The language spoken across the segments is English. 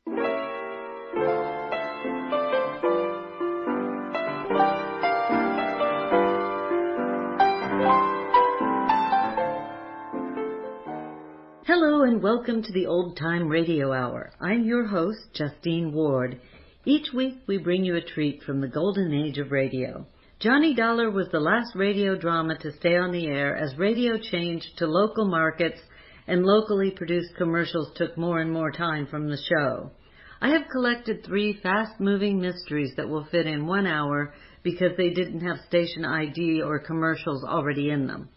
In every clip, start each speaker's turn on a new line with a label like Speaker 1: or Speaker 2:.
Speaker 1: Hello and welcome to the Old Time Radio Hour. I'm your host, Justine Ward. Each week we bring you a treat from the golden age of radio. Johnny Dollar was the last radio drama to stay on the air as radio changed to local markets and locally produced commercials took more and more time from the show. I have collected 3 fast-moving mysteries that will fit in 1 hour because they didn't have station ID or commercials already in them.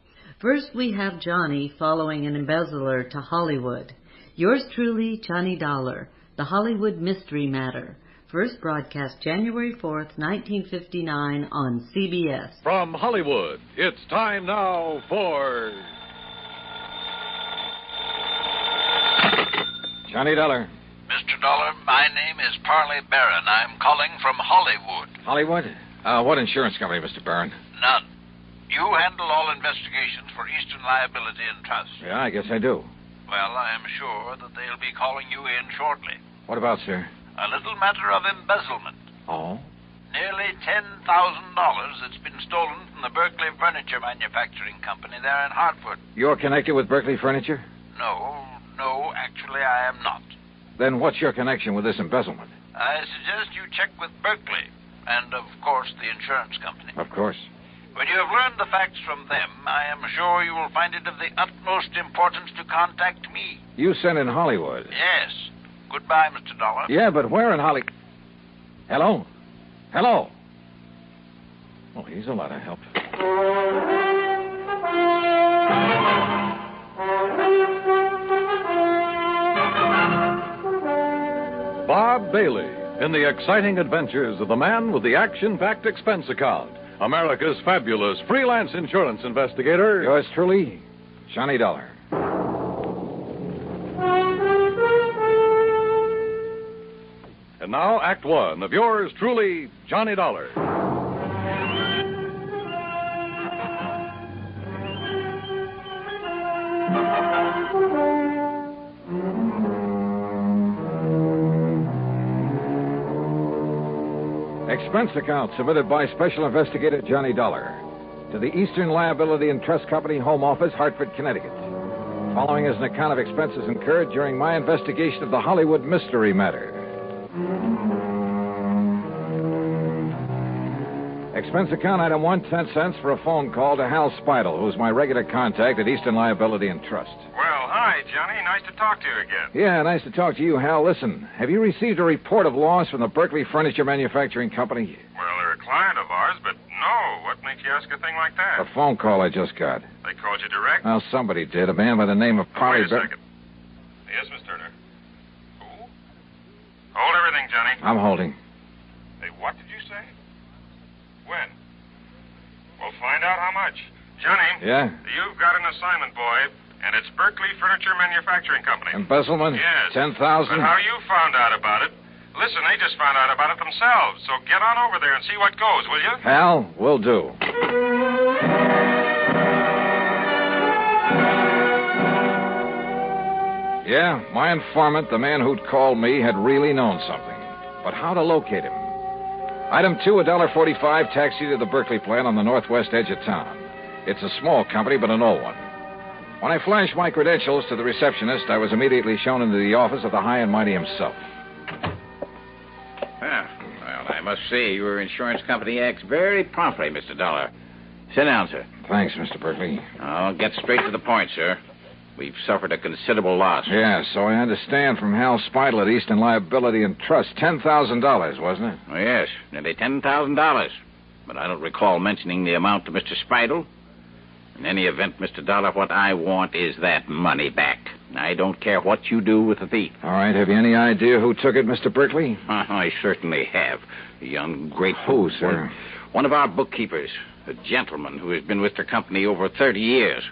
Speaker 1: First, we have Johnny following an embezzler to Hollywood. Yours truly, Johnny Dollar, The Hollywood Mystery Matter. First broadcast January 4th, 1959 on CBS.
Speaker 2: From Hollywood, it's time now for...
Speaker 3: Johnny Dollar.
Speaker 4: Mr. Dollar, my name is Parley Barron. I'm calling from Hollywood.
Speaker 3: Hollywood? What insurance company, Mr. Barron?
Speaker 4: None. You handle all investigations for Eastern Liability and Trust.
Speaker 3: Yeah, I guess I do.
Speaker 4: Well, I am sure that they'll be calling you in shortly.
Speaker 3: What about, sir?
Speaker 4: A little matter of embezzlement.
Speaker 3: Oh?
Speaker 4: Nearly $10,000 that's been stolen from the Berkeley Furniture Manufacturing Company there in Hartford.
Speaker 3: You're connected with Berkeley Furniture?
Speaker 4: No, actually I am not.
Speaker 3: Then what's your connection with this embezzlement?
Speaker 4: I suggest you check with Berkeley and, of course, the insurance company.
Speaker 3: Of course.
Speaker 4: When you have learned the facts from them, I am sure you will find it of the utmost importance to contact me.
Speaker 3: You sent in Hollywood?
Speaker 4: Yes. Goodbye, Mr. Dollar.
Speaker 3: Yeah, but where in Hollywood? Hello? Hello? Well, he's a lot of help.
Speaker 2: Bob Bailey in the exciting adventures of the man with the action-packed expense account. America's fabulous freelance insurance investigator.
Speaker 3: Yours truly, Johnny Dollar.
Speaker 2: And now, Act One of yours truly, Johnny Dollar.
Speaker 3: Expense account submitted by Special Investigator Johnny Dollar to the Eastern Liability and Trust Company, Home Office, Hartford, Connecticut. Following is an account of expenses incurred during my investigation of the Hollywood Mystery Matter. Expense account item 1, 10 cents for a phone call to Hal Speidel, who's my regular contact at Eastern Liability and Trust.
Speaker 5: Well, hi, Johnny. Nice to talk to you again.
Speaker 3: Yeah, nice to talk to you, Hal. Listen, have you received a report of loss from the Berkeley Furniture Manufacturing Company?
Speaker 5: Well, they're a client of ours, but no. What makes you ask a thing like that?
Speaker 3: A phone call I just got.
Speaker 5: They called you direct?
Speaker 3: Well, somebody did. A man by the name of Parley.
Speaker 5: Wait a second. Yes, Miss Turner. Who? Hold everything, Johnny.
Speaker 3: I'm holding.
Speaker 5: Hey, what did you say? When? We'll find out how much. Johnny.
Speaker 3: Yeah?
Speaker 5: You've got an assignment, boy, and it's Berkeley Furniture Manufacturing Company.
Speaker 3: Embezzlement?
Speaker 5: Yes.
Speaker 3: 10,000?
Speaker 5: But how you found out about it? Listen, they just found out about it themselves, so get on over there and see what goes, will you?
Speaker 3: Hal, will do. Yeah, my informant, the man who'd called me, had really known something. But how to locate him? Item 2, $1.45 taxi to the Berkeley plant on the northwest edge of town. It's a small company, but an old one. When I flashed my credentials to the receptionist, I was immediately shown into the office of the high and mighty himself.
Speaker 6: Well, I must say your insurance company acts very promptly, Mr. Dollar. Sit down, sir.
Speaker 3: Thanks, Mr. Berkeley.
Speaker 6: I'll get straight to the point, sir. We've suffered a considerable loss.
Speaker 3: Yeah, so I understand from Hal Speidel at Eastern Liability and Trust. $10,000, wasn't it?
Speaker 6: Oh, yes, nearly $10,000. But I don't recall mentioning the amount to Mr. Speidel. In any event, Mr. Dollar, what I want is that money back. I don't care what you do with the thief.
Speaker 3: All right, have you any idea who took it, Mr. Berkeley?
Speaker 6: I certainly have. A ungrateful...
Speaker 3: Who, sir?
Speaker 6: One of our bookkeepers. A gentleman who has been with the company over 30 years.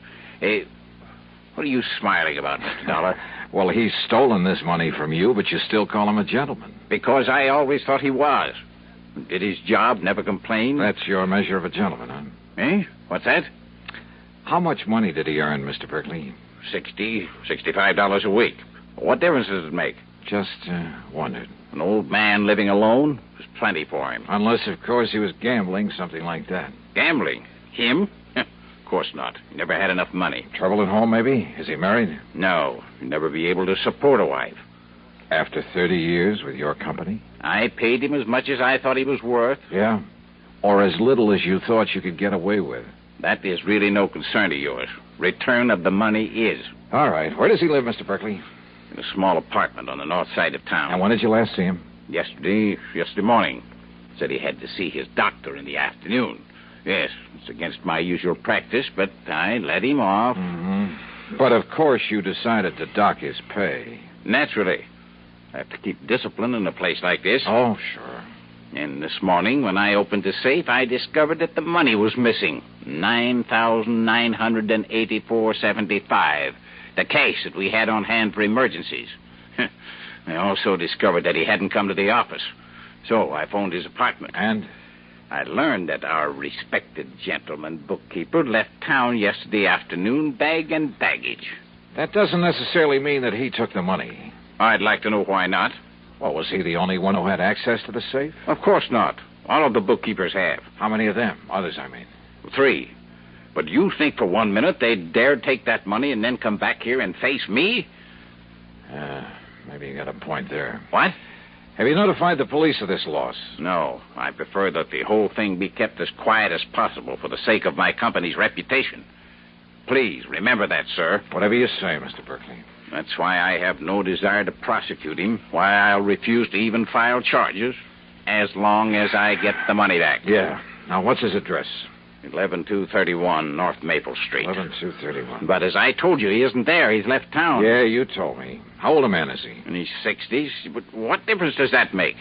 Speaker 6: What are you smiling about, Mr. Dollar?
Speaker 3: Well, he's stolen this money from you, but you still call him a gentleman.
Speaker 6: Because I always thought he was. Did his job, never complained.
Speaker 3: That's your measure of a gentleman, huh?
Speaker 6: Eh? What's that?
Speaker 3: How much money did he earn, Mr. Berkeley?
Speaker 6: $65 a week. What difference does it make?
Speaker 3: Just wondered.
Speaker 6: An old man living alone was plenty for him.
Speaker 3: Unless, of course, he was gambling, something like that.
Speaker 6: Gambling? Him? Of course not. He never had enough money.
Speaker 3: Trouble at home, maybe? Is he married?
Speaker 6: No, he'd never be able to support a wife.
Speaker 3: After 30 years with your company?
Speaker 6: I paid him as much as I thought he was worth.
Speaker 3: Yeah? Or as little as you thought you could get away with?
Speaker 6: That is really no concern of yours. Return of the money is.
Speaker 3: All right. Where does he live, Mr. Berkeley?
Speaker 6: In a small apartment on the north side of town.
Speaker 3: And when did you last see him?
Speaker 6: Yesterday morning. Said he had to see his doctor in the afternoon. Yes, it's against my usual practice, but I let him off.
Speaker 3: Mm-hmm. But, of course, you decided to dock his pay.
Speaker 6: Naturally. I have to keep discipline in a place like this.
Speaker 3: Oh, sure.
Speaker 6: And this morning, when I opened the safe, I discovered that the money was missing. $9,984.75. The cash that we had on hand for emergencies. I also discovered that he hadn't come to the office. So I phoned his apartment.
Speaker 3: And?
Speaker 6: I learned that our respected gentleman bookkeeper left town yesterday afternoon, bag and baggage.
Speaker 3: That doesn't necessarily mean that he took the money.
Speaker 6: I'd like to know why not.
Speaker 3: Well, was he the only one who had access to the safe?
Speaker 6: Of course not. All of the bookkeepers have.
Speaker 3: How many of them? Others, I mean.
Speaker 6: 3. But you think for 1 minute they'd dare take that money and then come back here and face me?
Speaker 3: Maybe you got a point there.
Speaker 6: What?
Speaker 3: Have you notified the police of this loss?
Speaker 6: No. I prefer that the whole thing be kept as quiet as possible for the sake of my company's reputation. Please, remember that, sir.
Speaker 3: Whatever you say, Mr. Berkeley.
Speaker 6: That's why I have no desire to prosecute him, why I'll refuse to even file charges, as long as I get the money back.
Speaker 3: Yeah. Now, what's his address?
Speaker 6: 11231 North Maple Street.
Speaker 3: 11231.
Speaker 6: But as I told you, he isn't there. He's left town.
Speaker 3: Yeah, you told me. How old a man is he?
Speaker 6: In his 60s. But what difference does that make?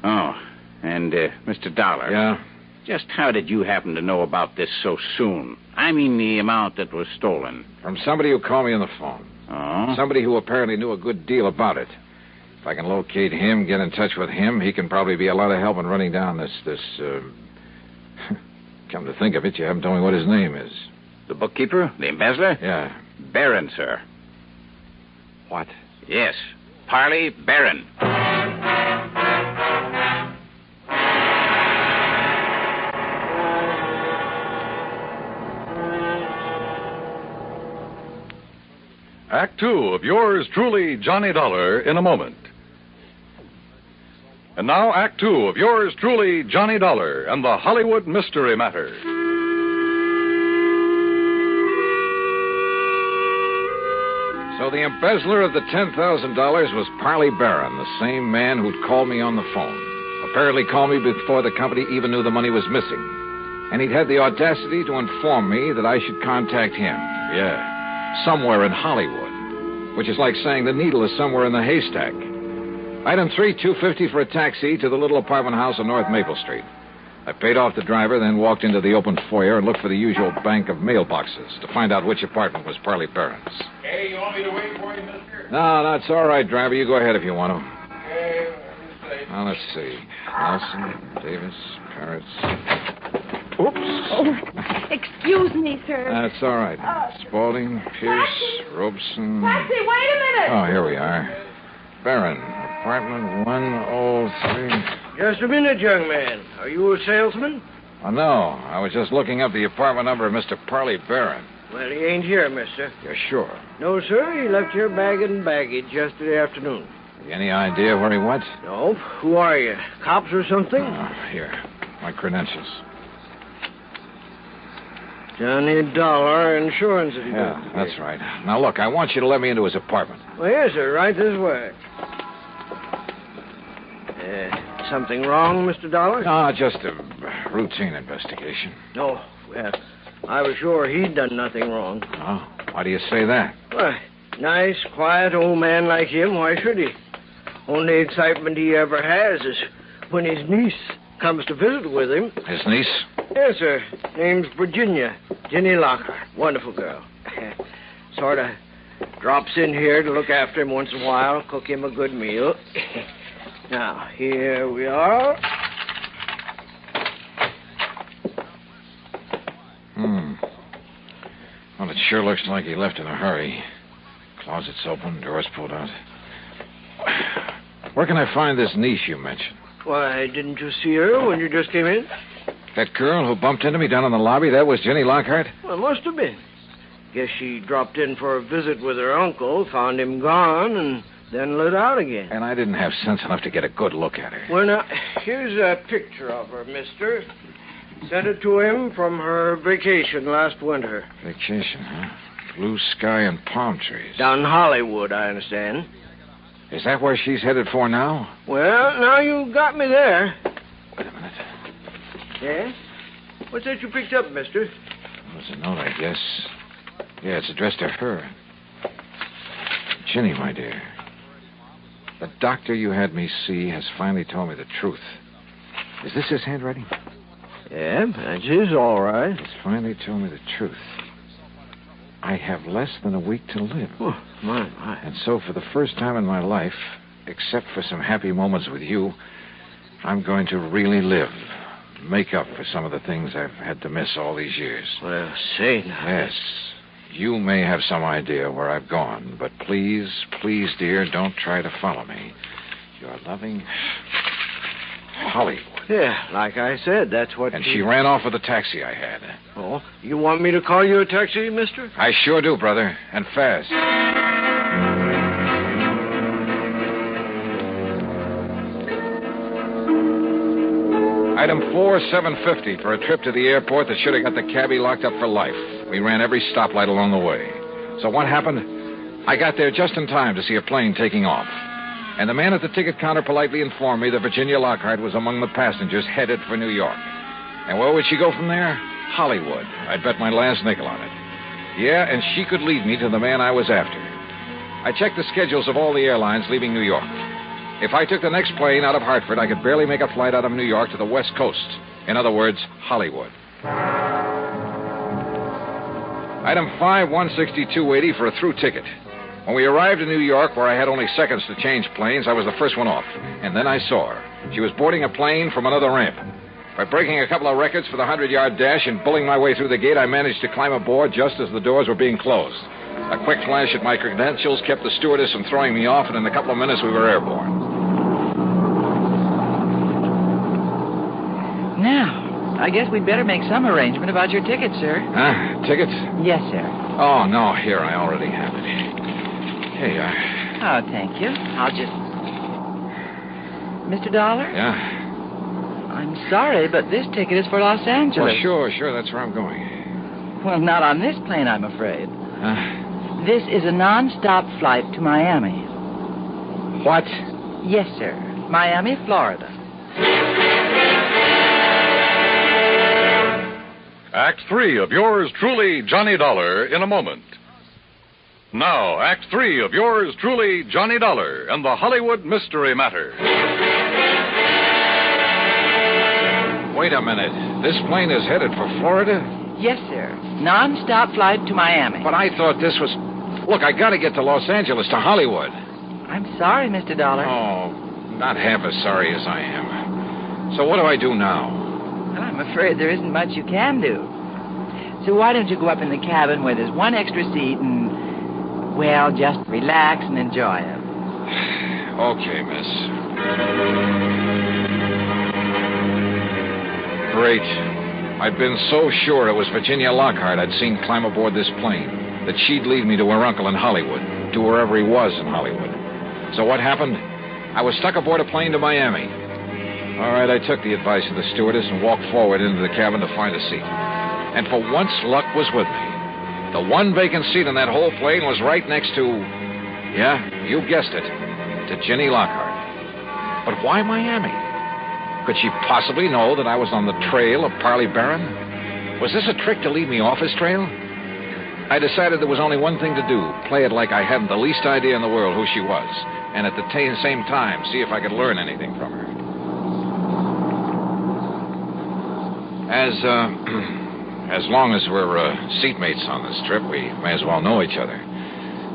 Speaker 6: Oh, and, Mr. Dollar.
Speaker 3: Yeah?
Speaker 6: Just how did you happen to know about this so soon? I mean the amount that was stolen.
Speaker 3: From somebody who called me on the phone.
Speaker 6: Oh?
Speaker 3: Somebody who apparently knew a good deal about it. If I can locate him, get in touch with him, he can probably be a lot of help in running down this... Come to think of it, you haven't told me what his name is.
Speaker 6: The bookkeeper? The embezzler?
Speaker 3: Yeah.
Speaker 6: Barron, sir.
Speaker 3: What?
Speaker 6: Yes. Parley Barron.
Speaker 2: Act 2 of yours truly, Johnny Dollar, in a moment. And now, Act 2 of yours truly, Johnny Dollar, and the Hollywood Mystery Matter.
Speaker 3: So the embezzler of the $10,000 was Parley Barron, the same man who'd called me on the phone. Apparently called me before the company even knew the money was missing. And he'd had the audacity to inform me that I should contact him. Yeah, somewhere in Hollywood. Which is like saying the needle is somewhere in the haystack. Item 3, $250 for a taxi to the little apartment house on North Maple Street. I paid off the driver, then walked into the open foyer and looked for the usual bank of mailboxes to find out which apartment was Parley Barron's.
Speaker 5: Hey, you want me to wait for you, mister?
Speaker 3: No, that's all right, driver. You go ahead if you want to.
Speaker 5: Okay, let me see.
Speaker 3: Now, let's see. Nelson, Davis, Parrots. Oops.
Speaker 7: Oh, excuse me, sir.
Speaker 3: That's all right. Spaulding, Pierce, Robeson.
Speaker 7: Taxi, wait a minute.
Speaker 3: Oh, here we are. Barron, apartment 103.
Speaker 8: Just a minute, young man. Are you a salesman?
Speaker 3: Oh, no. I was just looking up the apartment number of Mr. Parley Barron.
Speaker 8: Well, he ain't here, mister.
Speaker 3: You're sure?
Speaker 8: No, sir. He left here bag and baggage yesterday afternoon.
Speaker 3: Any idea where he went?
Speaker 8: No. Who are you? Cops or something?
Speaker 3: Here. My credentials.
Speaker 8: Johnny Dollar Insurance.
Speaker 3: Yeah, that's right. Now, look, I want you to let me into his apartment.
Speaker 8: Well, yes, sir. Right this way. Something wrong, Mr. Dollar?
Speaker 3: No, just a routine investigation.
Speaker 8: No. Well, I was sure he'd done nothing wrong.
Speaker 3: Oh, why do you say that?
Speaker 8: Why, nice, quiet old man like him, why should he? Only excitement he ever has is when his niece comes to visit with him.
Speaker 3: His niece?
Speaker 8: Yes, sir. Name's Virginia. Jenny Locker. Wonderful girl. Sort of drops in here to look after him once in a while, cook him a good meal. Now, here we are.
Speaker 3: Well, it sure looks like he left in a hurry. Closet's open, doors pulled out. Where can I find this niece you mentioned?
Speaker 8: Why, didn't you see her when you just came in?
Speaker 3: That girl who bumped into me down in the lobby, that was Jenny Lockhart?
Speaker 8: Well, it must have been. Guess she dropped in for a visit with her uncle, found him gone, and then lit out again.
Speaker 3: And I didn't have sense enough to get a good look at her.
Speaker 8: Well, now, here's a picture of her, mister. Sent it to him from her vacation last winter.
Speaker 3: Vacation, huh? Blue sky and palm trees.
Speaker 8: Down in Hollywood, I understand.
Speaker 3: Is that where she's headed for now?
Speaker 8: Well, now you got me there.
Speaker 3: Wait a minute.
Speaker 8: Yeah? What's that you picked up, mister?
Speaker 3: Well, it's a note, I guess. Yeah, it's addressed to her. Ginny, my dear. The doctor you had me see has finally told me the truth. Is this his handwriting?
Speaker 8: Yeah, that's his, all right.
Speaker 3: He's finally told me the truth. I have less than a week to live.
Speaker 8: Oh, my.
Speaker 3: And so for the first time in my life, except for some happy moments with you, I'm going to really live. Make up for some of the things I've had to miss all these years.
Speaker 8: Well, say now.
Speaker 3: Yes. You may have some idea where I've gone, but please, please, dear, don't try to follow me. Your loving Hollywood.
Speaker 8: Yeah, like I said, that's what...
Speaker 3: And she ran off with the taxi I had.
Speaker 8: Oh, you want me to call you a taxi, mister?
Speaker 3: I sure do, brother, and fast. Item 4, $7.50 for a trip to the airport that should have got the cabbie locked up for life. We ran every stoplight along the way. So what happened? I got there just in time to see a plane taking off. And the man at the ticket counter politely informed me that Virginia Lockhart was among the passengers headed for New York. And where would she go from there? Hollywood. I'd bet my last nickel on it. Yeah, and she could lead me to the man I was after. I checked the schedules of all the airlines leaving New York. If I took the next plane out of Hartford, I could barely make a flight out of New York to the West Coast. In other words, Hollywood. Item 5, $162.80 for a through ticket. When we arrived in New York, where I had only seconds to change planes, I was the first one off. And then I saw her. She was boarding a plane from another ramp. By breaking a couple of records for the 100-yard dash and bulling my way through the gate, I managed to climb aboard just as the doors were being closed. A quick flash at my credentials kept the stewardess from throwing me off, and in a couple of minutes we were airborne.
Speaker 9: Now, I guess we'd better make some arrangement about your ticket, sir.
Speaker 3: Huh? Tickets?
Speaker 9: Yes, sir.
Speaker 3: Oh, no, here, I already have it. Here you are.
Speaker 9: Oh, thank you. I'll just... Mr. Dollar?
Speaker 3: Yeah?
Speaker 9: I'm sorry, but this ticket is for Los Angeles.
Speaker 3: Well, sure, that's where I'm going.
Speaker 9: Well, not on this plane, I'm afraid.
Speaker 3: Huh?
Speaker 9: This is a non-stop flight to Miami.
Speaker 3: What?
Speaker 9: Yes, sir. Miami, Florida.
Speaker 2: Act 3 of yours truly, Johnny Dollar, in a moment. Now, Act 3 of yours truly, Johnny Dollar, and the Hollywood Mystery Matter.
Speaker 3: Wait a minute. This plane is headed for Florida?
Speaker 9: Yes, sir. Non-stop flight to Miami.
Speaker 3: But I thought this was... Look, I gotta get to Los Angeles, to Hollywood.
Speaker 9: I'm sorry, Mr. Dollar.
Speaker 3: Oh, not half as sorry as I am. So what do I do now?
Speaker 9: Well, I'm afraid there isn't much you can do. So why don't you go up in the cabin where there's one extra seat and, well, just relax and enjoy it.
Speaker 3: Okay, miss. Great. I'd been so sure it was Virginia Lockhart I'd seen climb aboard this plane, that she'd lead me to her uncle in Hollywood, to wherever he was in Hollywood. So what happened? I was stuck aboard a plane to Miami. All right, I took the advice of the stewardess and walked forward into the cabin to find a seat. And for once, luck was with me. The one vacant seat in that whole plane was right next to, yeah, you guessed it, to Ginny Lockhart. But why Miami? Could she possibly know that I was on the trail of Parley Barron? Was this a trick to lead me off his trail? I decided there was only one thing to do, play it like I hadn't the least idea in the world who she was, and at the same time, see if I could learn anything from her. As long as we're seatmates on this trip, we may as well know each other.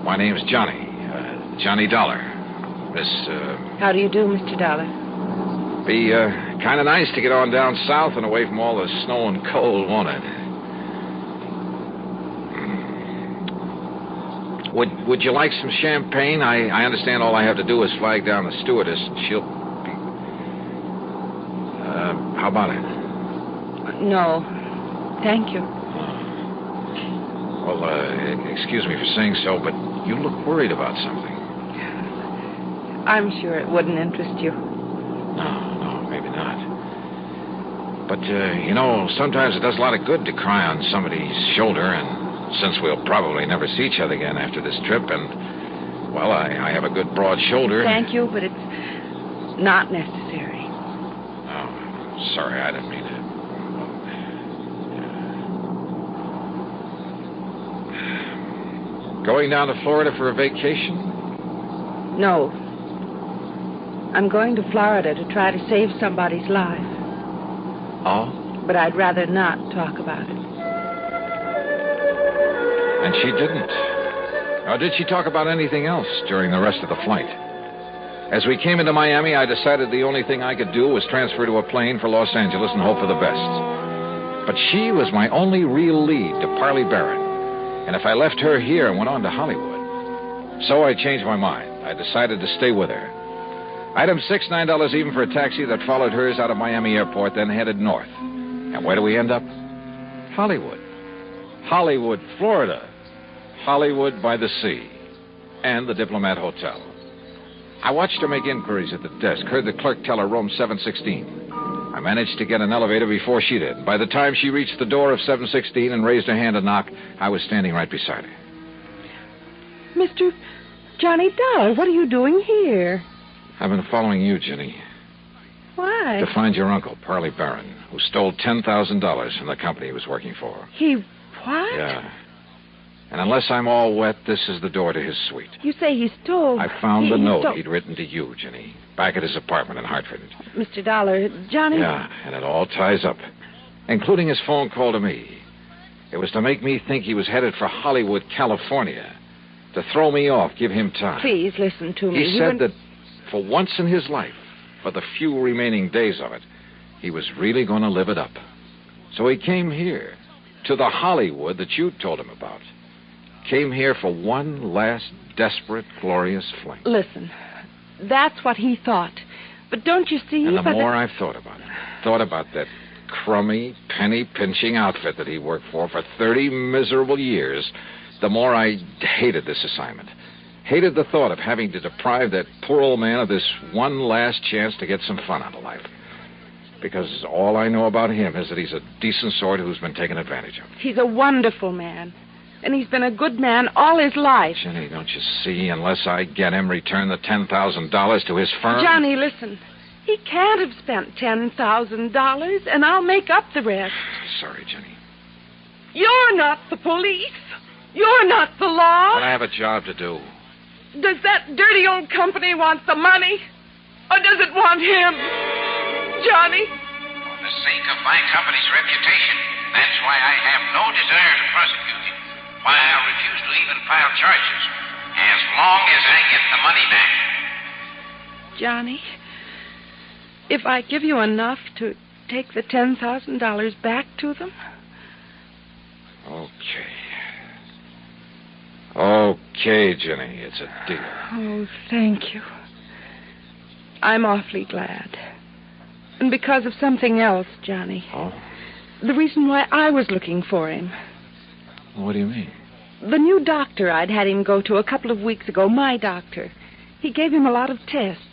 Speaker 3: My name's Johnny, Johnny Dollar.
Speaker 9: How do you do, Mr. Dollar?
Speaker 3: Be kind of nice to get on down south and away from all the snow and cold, won't it? Would you like some champagne? I understand all I have to do is flag down the stewardess, and she'll be... how about it?
Speaker 7: No, thank you.
Speaker 3: Well, excuse me for saying so, but you look worried about something.
Speaker 7: I'm sure it wouldn't interest you.
Speaker 3: No, maybe not. But, sometimes it does a lot of good to cry on somebody's shoulder, and since we'll probably never see each other again after this trip, and, well, I have a good broad shoulder.
Speaker 7: Thank you, but it's not necessary.
Speaker 3: Oh, sorry, I didn't mean to. Going down to Florida for a vacation?
Speaker 7: No. I'm going to Florida to try to save somebody's life.
Speaker 3: Oh?
Speaker 7: But I'd rather not talk about it.
Speaker 3: And she didn't. Or did she talk about anything else during the rest of the flight? As we came into Miami, I decided the only thing I could do was transfer to a plane for Los Angeles and hope for the best. But she was my only real lead to Parley Barron. And if I left her here and went on to Hollywood. So I changed my mind. I decided to stay with her. Item 6, $9 even for a taxi that followed hers out of Miami Airport, then headed north. And where do we end up? Hollywood. Hollywood, Florida. Hollywood by the sea. And the Diplomat Hotel. I watched her make inquiries at the desk, heard the clerk tell her room 716. I managed to get an elevator before she did. By the time she reached the door of 716 and raised her hand to knock, I was standing right beside her.
Speaker 7: Mr. Johnny Dollar, what are you doing here?
Speaker 3: I've been following you, Ginny.
Speaker 7: Why?
Speaker 3: To find your uncle, Parley Barron, who stole $10,000 from the company he was working for.
Speaker 7: He what?
Speaker 3: Yeah. And unless I'm all wet, this is the door to his suite.
Speaker 7: You say he stole...
Speaker 3: I found the note he'd written to you, Ginny, back at his apartment in Hartford.
Speaker 7: Mr. Dollar, Johnny...
Speaker 3: Yeah, and it all ties up, including his phone call to me. It was to make me think he was headed for Hollywood, California, to throw me off, give him time.
Speaker 7: Please listen to me.
Speaker 3: He said that for once in his life, for the few remaining days of it, he was really going to live it up. So he came here, to the Hollywood that you told him about. Came here for one last desperate, glorious fling.
Speaker 7: Listen, that's what he thought. But don't you see...
Speaker 3: And the more I've thought about that crummy, penny-pinching outfit that he worked for 30 miserable years, the more I hated this assignment. Hated the thought of having to deprive that poor old man of this one last chance to get some fun out of life. Because all I know about him is that he's a decent sort who's been taken advantage of.
Speaker 7: He's a wonderful man. And he's been a good man all his life.
Speaker 3: Jenny, don't you see? Unless I get him return the $10,000 to his firm...
Speaker 7: Johnny, listen. He can't have spent $10,000, and I'll make up the rest.
Speaker 3: Sorry, Jenny.
Speaker 7: You're not the police. You're not the law.
Speaker 3: But I have a job to do.
Speaker 7: Does that dirty old company want the money? Or does it want him? Johnny?
Speaker 6: For the sake of my company's reputation, that's why I have no desire to prosecute him. Why I refuse to even file charges, as long as I get the money back.
Speaker 7: Johnny, if I give you enough to take the $10,000 back to them?
Speaker 3: Okay, Jenny, it's a deal.
Speaker 7: Oh, thank you. I'm awfully glad. And because of something else, Johnny.
Speaker 3: Oh?
Speaker 7: The reason why I was looking for him.
Speaker 3: What do you mean?
Speaker 7: The new doctor I'd had him go to a couple of weeks ago, my doctor. He gave him a lot of tests.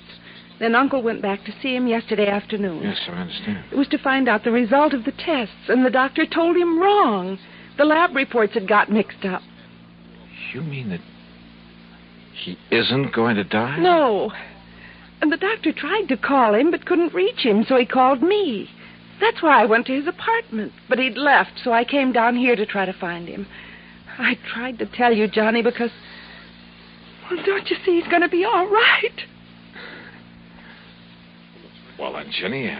Speaker 7: Then Uncle went back to see him yesterday afternoon.
Speaker 3: Yes, I understand.
Speaker 7: It was to find out the result of the tests, and the doctor told him wrong. The lab reports had got mixed up.
Speaker 3: You mean that he isn't going to die?
Speaker 7: No. And the doctor tried to call him, but couldn't reach him, so he called me. That's why I went to his apartment. But he'd left, so I came down here to try to find him. I tried to tell you, Johnny, because... Well, don't you see he's going to be all right?
Speaker 3: Well, then, Jenny,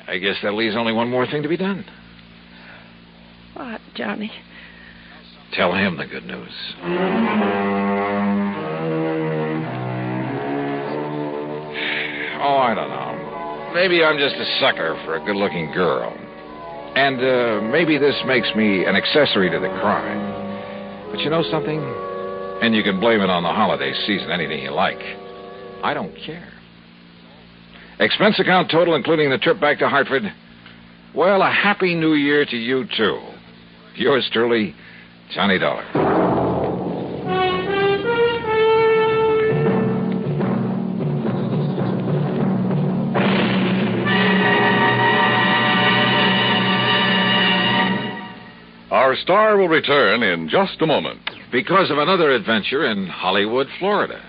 Speaker 3: I guess that leaves only one more thing to be done.
Speaker 7: What, Johnny?
Speaker 3: Tell him the good news. Oh, I don't know. Maybe I'm just a sucker for a good-looking girl. And maybe this makes me an accessory to the crime. But you know something? And you can blame it on the holiday season, anything you like. I don't care. Expense account total, including the trip back to Hartford. Well, a happy new year to you, too. Yours truly, Johnny Dollar.
Speaker 2: Our star will return in just a moment.
Speaker 3: Because of another adventure in Hollywood, Florida.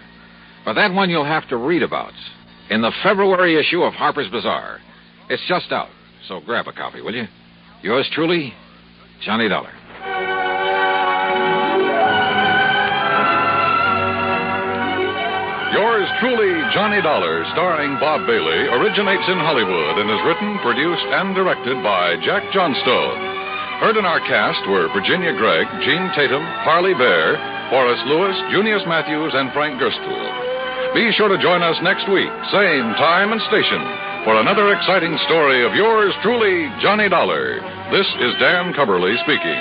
Speaker 3: But that one you'll have to read about in the February issue of Harper's Bazaar. It's just out, so grab a copy, will you? Yours truly, Johnny Dollar.
Speaker 2: Yours truly, Johnny Dollar, starring Bob Bailey, originates in Hollywood and is written, produced, and directed by Jack Johnstone. Heard in our cast were Virginia Gregg, Gene Tatum, Harley Bear, Forrest Lewis, Junius Matthews, and Frank Gerstle. Be sure to join us next week, same time and station, for another exciting story of yours truly, Johnny Dollar. This is Dan Cubberly speaking.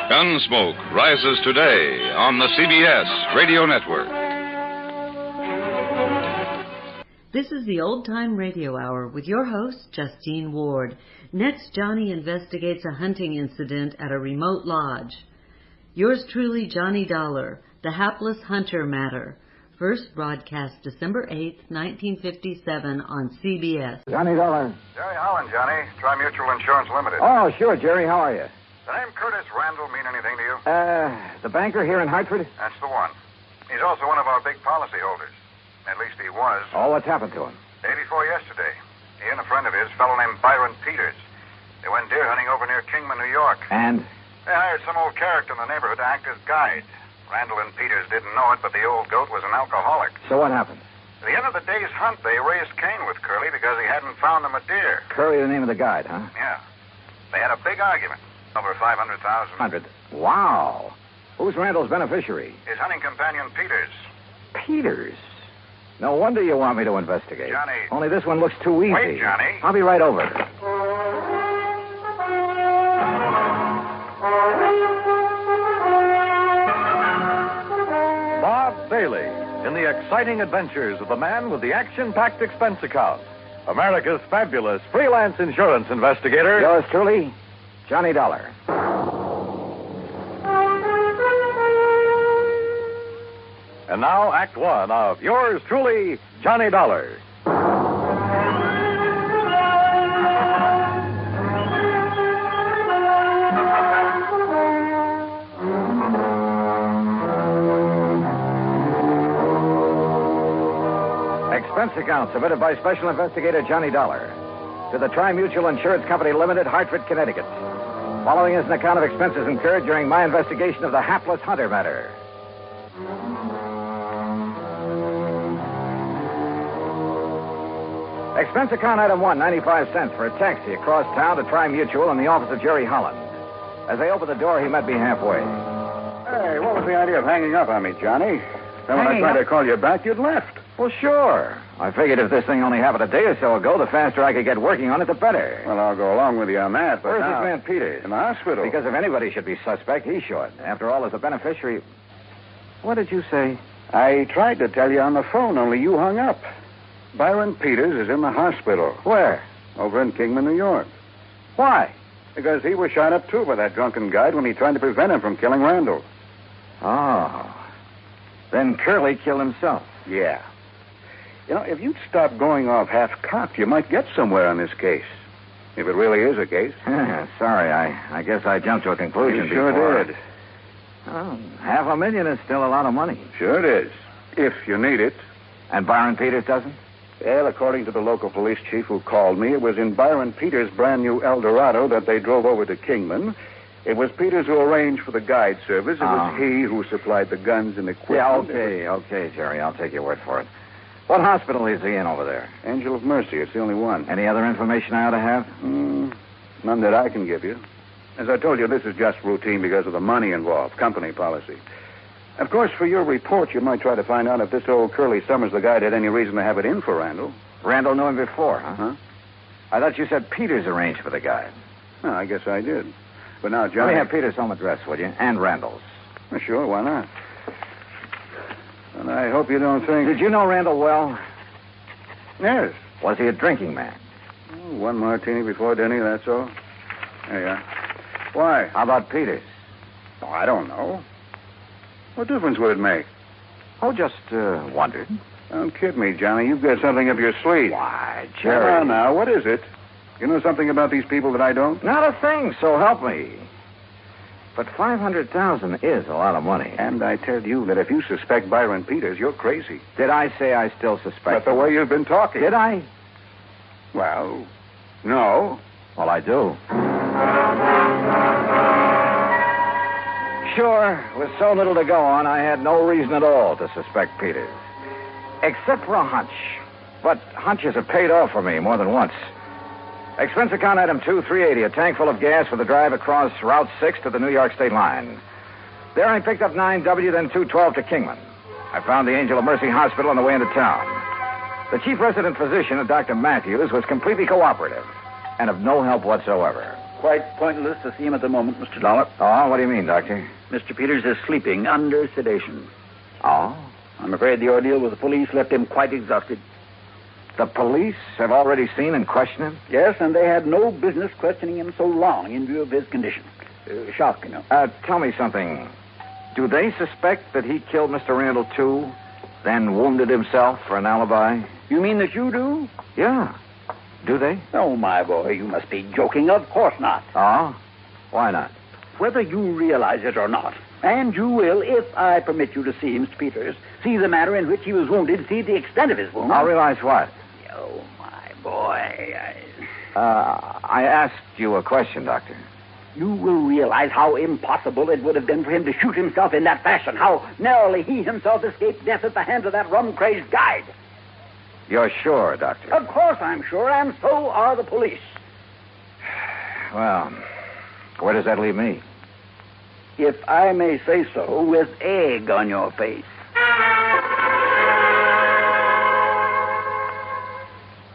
Speaker 10: Gunsmoke rises today on the CBS Radio Network.
Speaker 1: This is the Old Time Radio Hour with your host, Justine Ward. Next, Johnny investigates a hunting incident at a remote lodge. Yours truly, Johnny Dollar, The Hapless Hunter Matter. First broadcast December 8th, 1957 on CBS.
Speaker 11: Johnny Dollar.
Speaker 12: Jerry Holland, Johnny. Tri-Mutual Insurance Limited.
Speaker 11: Oh, sure, Jerry. How are you?
Speaker 12: The name Curtis Randall mean anything to you?
Speaker 11: The banker here in Hartford?
Speaker 12: That's the one. He's also one of our big policy holders. At least he was.
Speaker 11: Oh, what's happened to him?
Speaker 12: Day before yesterday. He and a friend of his, a fellow named Byron Peters. They went deer hunting over near Kingman, New York.
Speaker 11: And?
Speaker 12: They hired some old character in the neighborhood to act as guide. Randall and Peters didn't know it, but the old goat was an alcoholic.
Speaker 11: So what happened?
Speaker 12: At the end of the day's hunt, they raised Cain with Curly because he hadn't found them a deer.
Speaker 11: Curly, the name of the guide, huh?
Speaker 12: Yeah. They had a big argument. Over $500,000.
Speaker 11: 100. Wow. Who's Randall's beneficiary?
Speaker 12: His hunting companion, Peters.
Speaker 11: Peters? No wonder you want me to investigate.
Speaker 12: Johnny.
Speaker 11: Only this one looks too easy.
Speaker 12: Wait, Johnny.
Speaker 11: I'll be right over.
Speaker 2: Bob Bailey in the exciting adventures of the man with the action-packed expense account. America's fabulous freelance insurance investigator.
Speaker 11: Yours truly, Johnny Dollar.
Speaker 2: And now, Act One of yours truly, Johnny Dollar.
Speaker 11: Expense account submitted by Special Investigator Johnny Dollar to the Tri-Mutual Insurance Company Limited, Hartford, Connecticut. Following is an account of expenses incurred during my investigation of the Hapless Hunter matter. Expense account item 1, 95 cents for a taxi across town to Tri-Mutual in the office of Jerry Holland. As I opened the door, he met me halfway.
Speaker 13: Hey, what was the idea of hanging up on me, Johnny? Then when I tried to call you back, you'd left.
Speaker 11: Well, sure. I figured if this thing only happened a day or so ago, the faster I could get working on it, the better.
Speaker 13: Well, I'll go along with you on that, but
Speaker 11: Where's
Speaker 13: now...
Speaker 11: this man Peters?
Speaker 13: In the hospital.
Speaker 11: Because if anybody should be suspect, he should. After all, as a beneficiary... What did you say?
Speaker 13: I tried to tell you on the phone, only you hung up. Byron Peters is in the hospital.
Speaker 11: Where?
Speaker 13: Over in Kingman, New York.
Speaker 11: Why?
Speaker 13: Because he was shot up, too, by that drunken guide when he tried to prevent him from killing Randall.
Speaker 11: Oh. Then Curly killed himself.
Speaker 13: Yeah. You know, if you'd stop going off half-cocked, you might get somewhere on this case. If it really is a case.
Speaker 11: Sorry, I guess I jumped to a conclusion
Speaker 13: You sure
Speaker 11: before.
Speaker 13: did.
Speaker 11: Well, $500,000 is still a lot of money.
Speaker 13: Sure it is. If you need it.
Speaker 11: And Byron Peters doesn't?
Speaker 13: Well, according to the local police chief who called me, it was in Byron Peters' brand new Eldorado that they drove over to Kingman. It was Peters who arranged for the guide service. It was he who supplied the guns and equipment.
Speaker 11: Yeah, okay, Jerry. I'll take your word for it. What hospital is he in over there?
Speaker 13: Angel of Mercy. It's the only one.
Speaker 11: Any other information I ought to have?
Speaker 13: None that I can give you. As I told you, this is just routine because of the money involved, company policy. Of course, for your report, you might try to find out if this old Curly Summers, the guide, had any reason to have it in for Randall.
Speaker 11: Randall knew him before, huh?
Speaker 13: Huh?
Speaker 11: I thought you said Peters arranged for the guide.
Speaker 13: Well, I guess I did. But now,
Speaker 11: Let
Speaker 13: Johnny...
Speaker 11: me have Peters' home address, will you? And Randall's.
Speaker 13: Well, sure, why not? And I hope you don't think...
Speaker 11: Did you know Randall well?
Speaker 13: Yes.
Speaker 11: Was he a drinking man?
Speaker 13: Oh, one martini before dinner, that's all. There you are. Why?
Speaker 11: How about Peters?
Speaker 13: Oh, I don't know. What difference would it make?
Speaker 11: Oh, just wondered.
Speaker 13: Don't kid me, Johnny. You've got something up your sleeve.
Speaker 11: Why,
Speaker 13: Come
Speaker 11: Jerry.
Speaker 13: on now, what is it? You know something about these people that I don't?
Speaker 11: Not a thing, so help me. But $500,000 is a lot of money.
Speaker 13: And I tell you that if you suspect Byron Peters, you're crazy.
Speaker 11: Did I say I still suspect
Speaker 13: But the
Speaker 11: him?
Speaker 13: way you've been talking.
Speaker 11: Did I?
Speaker 13: Well, no.
Speaker 11: Well, I do. Sure, with so little to go on, I had no reason at all to suspect Peters. Except for a hunch. But hunches have paid off for me more than once. Expense account item 2, $380, a tank full of gas for the drive across Route 6 to the New York State line. There I picked up 9W, then 212 to Kingman. I found the Angel of Mercy Hospital on the way into town. The chief resident physician, Dr. Matthews, was completely cooperative and of no help whatsoever.
Speaker 14: Quite pointless to see him at the moment, Mr. Dollar.
Speaker 11: Oh, what do you mean, Doctor?
Speaker 14: Mr. Peters is sleeping under sedation.
Speaker 11: Oh?
Speaker 14: I'm afraid the ordeal with the police left him quite exhausted.
Speaker 11: The police have already seen and questioned him?
Speaker 14: Yes, and they had no business questioning him so long in view of his condition. Shock, you know.
Speaker 11: Tell me something. Do they suspect that he killed Mr. Randall, too, then wounded himself for an alibi?
Speaker 14: You mean that you do?
Speaker 11: Yeah. Do they?
Speaker 14: Oh, my boy, you must be joking. Of course not.
Speaker 11: Oh? Why not?
Speaker 14: Whether you realize it or not, and you will, if I permit you to see Mr. Peters, see the manner in which he was wounded, see the extent of his wound.
Speaker 11: I'll realize what?
Speaker 14: Oh, my boy.
Speaker 11: I asked you a question, Doctor.
Speaker 14: You will realize how impossible it would have been for him to shoot himself in that fashion, how narrowly he himself escaped death at the hands of that rum-crazed guide.
Speaker 11: You're sure, Doctor?
Speaker 14: Of course I'm sure, and so are the police.
Speaker 11: Well, where does that leave me?
Speaker 14: If I may say so, with egg on your face.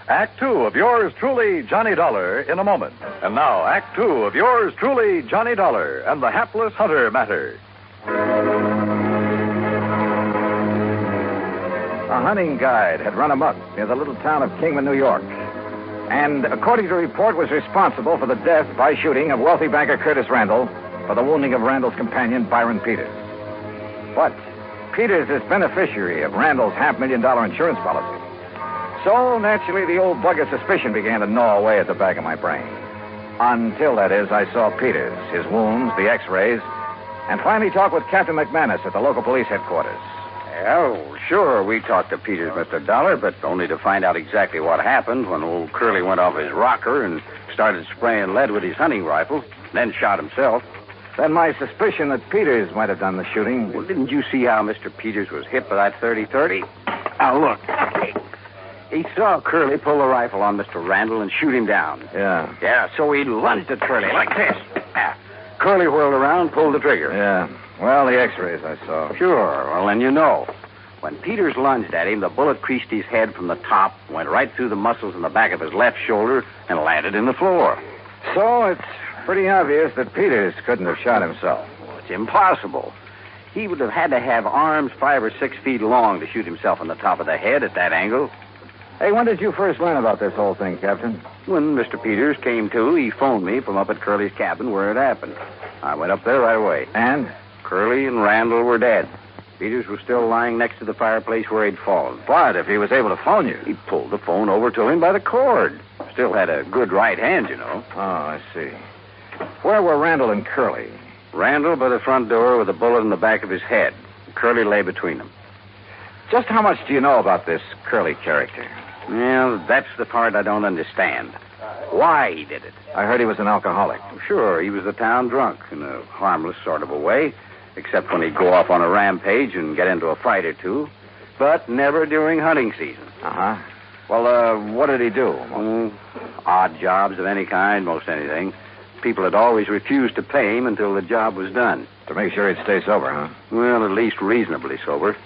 Speaker 2: Act 2 of yours truly, Johnny Dollar, in a moment. And now, Act 2 of yours truly, Johnny Dollar, and the Hapless Hunter matter.
Speaker 11: A hunting guide had run amok near the little town of Kingman, New York, and, according to report, was responsible for the death by shooting of wealthy banker Curtis Randall for the wounding of Randall's companion, Byron Peters. But Peters is beneficiary of Randall's $500,000 insurance policy. So, naturally, the old bug of suspicion began to gnaw away at the back of my brain. Until, that is, I saw Peters, his wounds, the x-rays, and finally talked with Captain McManus at the local police headquarters.
Speaker 6: Well, sure, we talked to Peters, Mr. Dollar, but only to find out exactly what happened when old Curly went off his rocker and started spraying lead with his hunting rifle, then shot himself.
Speaker 11: Then my suspicion that Peters might have done the shooting...
Speaker 6: Well, didn't you see how Mr. Peters was hit by that 30-30? Now, look. He saw Curly pull the rifle on Mr. Randall and shoot him down.
Speaker 11: Yeah.
Speaker 6: Yeah, so he lunged at Curly like this. Curly whirled around, pulled the trigger.
Speaker 11: Yeah. Well, the x-rays I saw.
Speaker 6: Sure. Well, then you know. When Peters lunged at him, the bullet creased his head from the top, went right through the muscles in the back of his left shoulder, and landed in the floor.
Speaker 11: So it's pretty obvious that Peters couldn't have shot himself.
Speaker 6: Well, it's impossible. He would have had to have arms 5 or 6 feet long to shoot himself in the top of the head at that angle.
Speaker 11: Hey, when did you first learn about this whole thing, Captain?
Speaker 6: When Mr. Peters came to, he phoned me from up at Curly's cabin where it happened. I went up there right away.
Speaker 11: And?
Speaker 6: Curly and Randall were dead. Peters was still lying next to the fireplace where he'd fallen.
Speaker 11: What, if he was able to phone you?
Speaker 6: He pulled the phone over to him by the cord. Still had a good right hand, you know.
Speaker 11: Oh, I see. Where were Randall and Curly?
Speaker 6: Randall by the front door with a bullet in the back of his head. Curly lay between them.
Speaker 11: Just how much do you know about this Curly character?
Speaker 6: Well, that's the part I don't understand. Why he did it.
Speaker 11: I heard he was an alcoholic.
Speaker 6: Sure, he was a town drunk in a harmless sort of a way, except when he'd go off on a rampage and get into a fight or two, but never during hunting season.
Speaker 11: Uh-huh. Well, what did he do?
Speaker 6: Odd jobs of any kind, most anything. People had always refused to pay him until the job was done.
Speaker 11: To make sure he'd stay sober, huh?
Speaker 6: Well, at least reasonably sober.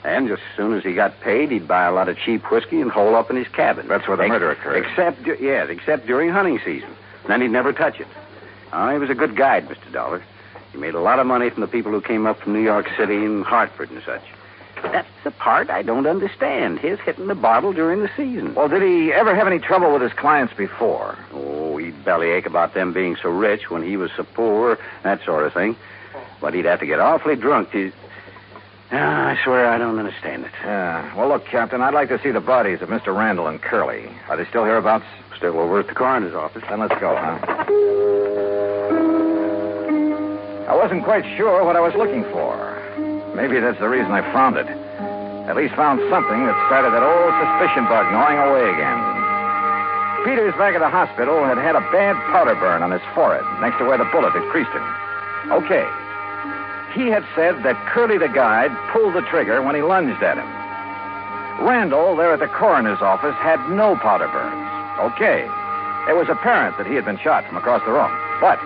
Speaker 6: And just as soon as he got paid, he'd buy a lot of cheap whiskey and hole up in his cabin.
Speaker 11: That's where the murder occurred.
Speaker 6: Except during hunting season. Then he'd never touch it. He was a good guide, Mr. Dollar. He made a lot of money from the people who came up from New York City and Hartford and such. That's the part I don't understand. His hitting the bottle during the season.
Speaker 11: Well, did he ever have any trouble with his clients before?
Speaker 6: Oh, he'd bellyache about them being so rich when he was so poor, that sort of thing. But he'd have to get awfully drunk to... I swear I don't understand it.
Speaker 11: Yeah. Well, look, Captain, I'd like to see the bodies of Mr. Randall and Curly. Are they still hereabouts?
Speaker 6: Still over at the coroner's office.
Speaker 11: Then let's go, huh? I wasn't quite sure what I was looking for. Maybe that's the reason I found it. At least found something that started that old suspicion bug gnawing away again. Peters, back at the hospital, had had a bad powder burn on his forehead, next to where the bullet had creased him. Okay. He had said that Curly the guide pulled the trigger when he lunged at him. Randall, there at the coroner's office, had no powder burns. Okay. It was apparent that he had been shot from across the room. But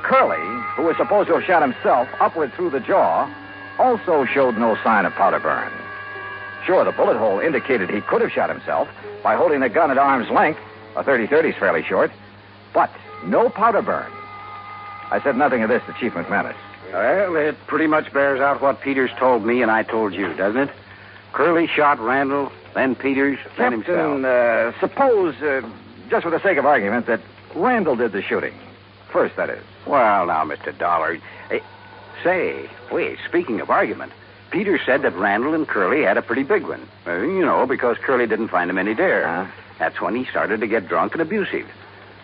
Speaker 11: Curly, who was supposed to have shot himself upward through the jaw, also showed no sign of powder burn. Sure, the bullet hole indicated he could have shot himself by holding the gun at arm's length. A .30-30 is fairly short. But no powder burn. I said nothing of this to Chief McManus.
Speaker 6: Well, it pretty much bears out what Peters told me and I told you, doesn't it? Curly shot Randall, then Peters, then himself.
Speaker 11: Captain, suppose, just for the sake of argument, that Randall did the shooting. First, that is.
Speaker 6: Well, now, Mr. Dollar... Say, wait, speaking of argument, Peters said that Randall and Curly had a pretty big one. Because Curly didn't find him any dare. That's when he started to get drunk and abusive.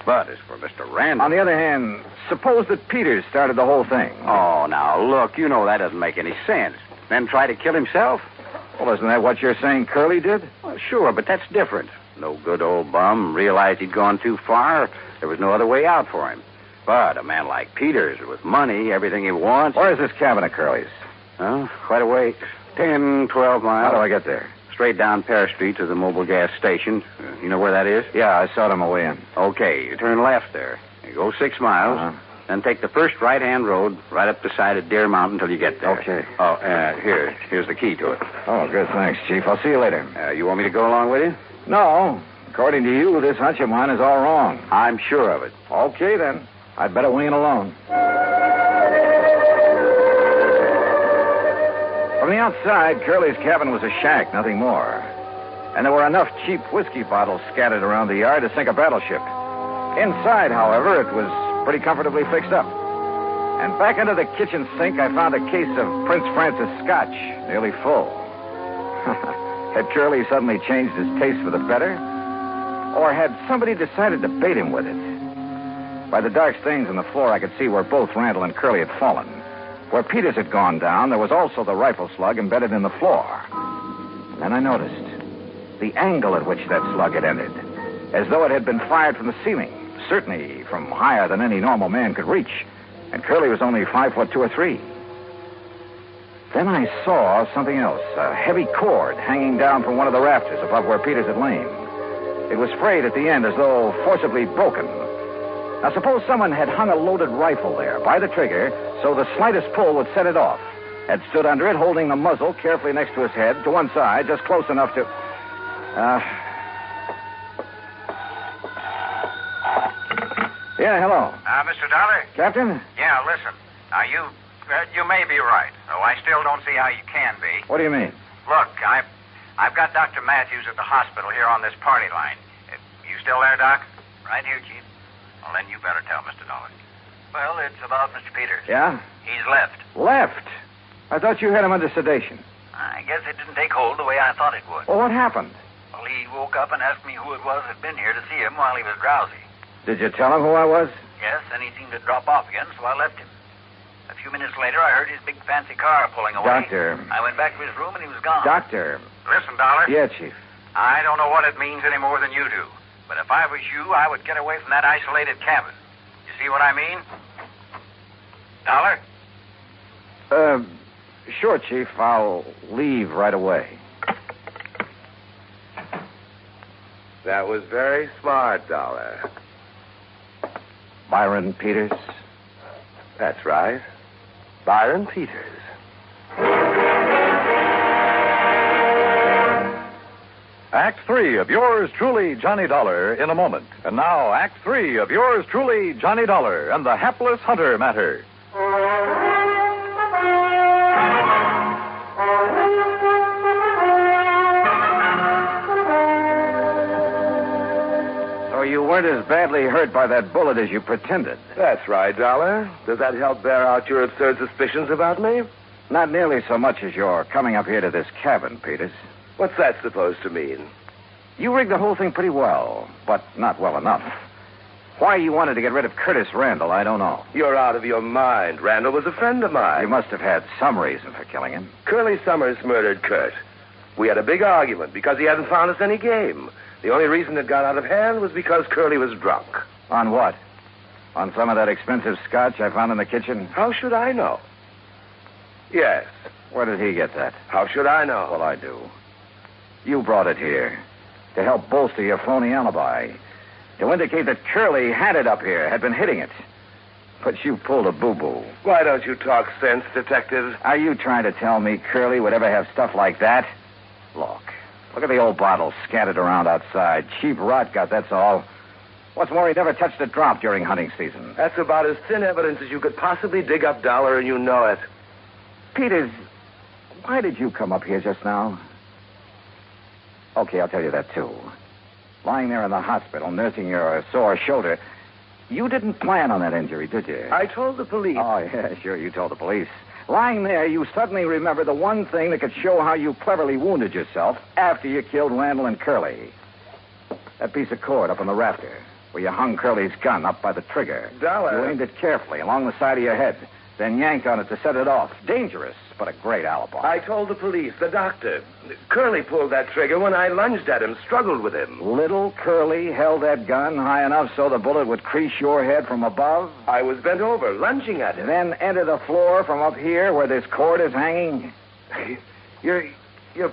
Speaker 6: But as for Mr. Randall...
Speaker 11: On the other hand, suppose that Peters started the whole thing.
Speaker 6: Oh, now, look, that doesn't make any sense. Then try to kill himself?
Speaker 11: Well, isn't that what you're saying Curly did?
Speaker 6: Well, sure, but that's different. No good old bum realized he'd gone too far. There was no other way out for him. But a man like Peters, with money, everything he wants...
Speaker 11: Where's this cabin of Curly's?
Speaker 6: Oh, quite a way. 10, 12 miles.
Speaker 11: How do I get there?
Speaker 6: Straight down Pear Street to the mobile gas station. You know where that is?
Speaker 11: Yeah, I saw it on my way in.
Speaker 6: Okay, you turn left there. You go 6 miles, then take the first right-hand road right up the side of Deer Mountain until you get there.
Speaker 11: Okay.
Speaker 6: Oh, here's the key to it.
Speaker 11: Oh, good, thanks, Chief. I'll see you later.
Speaker 6: You want me to go along with you?
Speaker 11: No. According to you, this hunch of mine is all wrong.
Speaker 6: I'm sure of it.
Speaker 11: Okay, then. I'd better wing it alone. From the outside, Curly's cabin was a shack, nothing more. And there were enough cheap whiskey bottles scattered around the yard to sink a battleship. Inside, however, it was pretty comfortably fixed up. And back under the kitchen sink, I found a case of Prince Francis Scotch, nearly full. Had Curly suddenly changed his taste for the better? Or had somebody decided to bait him with it? By the dark stains on the floor, I could see where both Randall and Curly had fallen. Where Peters had gone down, there was also the rifle slug embedded in the floor. Then I noticed the angle at which that slug had ended, as though it had been fired from the ceiling, certainly from higher than any normal man could reach. And Curly was only 5 foot 2 or 3. Then I saw something else, a heavy cord hanging down from one of the rafters above where Peters had lain. It was frayed at the end as though forcibly broken. Now, suppose someone had hung a loaded rifle there by the trigger so the slightest pull would set it off, had stood under it holding the muzzle carefully next to his head to one side, just close enough to... Yeah, hello.
Speaker 12: Mr. Dollar?
Speaker 11: Captain?
Speaker 12: Yeah, listen. Now, you may be right, though I still don't see how you can be.
Speaker 11: What do you mean?
Speaker 12: Look, I've got Dr. Matthews at the hospital here on this party line. You still there, Doc? Right here, Chief. Well, then you better tell Mr. Dollar. Well, it's about Mr. Peters.
Speaker 11: Yeah?
Speaker 12: He's left.
Speaker 11: Left? I thought you had him under sedation.
Speaker 12: I guess it didn't take hold the way I thought it would.
Speaker 11: Well, what happened?
Speaker 12: Well, he woke up and asked me who it was that had been here to see him while he was drowsy.
Speaker 11: Did you tell him who I was?
Speaker 12: Yes, then he seemed to drop off again, so I left him. A few minutes later, I heard his big fancy car pulling away.
Speaker 11: Doctor.
Speaker 12: I went back to his room and he was gone.
Speaker 11: Doctor.
Speaker 12: Listen, Dollar.
Speaker 11: Yeah, Chief.
Speaker 12: I don't know what it means any more than you do. But if I was you, I would get away from that isolated cabin. You see what I mean? Dollar?
Speaker 11: Sure, Chief. I'll leave right away.
Speaker 15: That was very smart, Dollar.
Speaker 11: Byron Peters?
Speaker 15: That's right. Byron Peters.
Speaker 2: Act 3 of yours truly, Johnny Dollar, in a moment. And now, Act 3 of yours truly, Johnny Dollar, and the Hapless Hunter matter.
Speaker 11: So you weren't as badly hurt by that bullet as you pretended.
Speaker 15: That's right, Dollar. Does that help bear out your absurd suspicions about me?
Speaker 11: Not nearly so much as your coming up here to this cabin, Peters.
Speaker 15: What's that supposed to mean?
Speaker 11: You rigged the whole thing pretty well, but not well enough. Why you wanted to get rid of Curtis Randall, I don't know.
Speaker 15: You're out of your mind. Randall was a friend of mine.
Speaker 11: You must have had some reason for killing him.
Speaker 15: Curly Summers murdered Kurt. We had a big argument because he hadn't found us any game. The only reason it got out of hand was because Curly was drunk.
Speaker 11: On what? On some of that expensive scotch I found in the kitchen?
Speaker 15: How should I know? Yes.
Speaker 11: Where did he get that?
Speaker 15: How should I know?
Speaker 11: Well, I do. You brought it here to help bolster your phony alibi, to indicate that Curly had it up here, had been hitting it. But you pulled a boo-boo.
Speaker 15: Why don't you talk sense, Detective?
Speaker 11: Are you trying to tell me Curly would ever have stuff like that? Look at the old bottle scattered around outside. Cheap rot gut, that's all. What's more, he never touched a drop during hunting season.
Speaker 15: That's about as thin evidence as you could possibly dig up, Dollar, and you know it.
Speaker 11: Peters, why did you come up here just now? Okay, I'll tell you that, too. Lying there in the hospital, nursing your sore shoulder, you didn't plan on that injury, did you?
Speaker 15: I told the police.
Speaker 11: Oh, yeah, sure, you told the police. Lying there, you suddenly remember the one thing that could show how you cleverly wounded yourself after you killed Randall and Curly. That piece of cord up on the rafter, where you hung Curly's gun up by the trigger.
Speaker 15: Dollar.
Speaker 11: You aimed it carefully along the side of your head, then yanked on it to set it off. Dangerous, but a great alibi.
Speaker 15: I told the police, the doctor. Curly pulled that trigger when I lunged at him, struggled with him.
Speaker 11: Little Curly held that gun high enough so the bullet would crease your head from above?
Speaker 15: I was bent over, lunging at him.
Speaker 11: Then enter the floor from up here where this cord is hanging?
Speaker 15: You're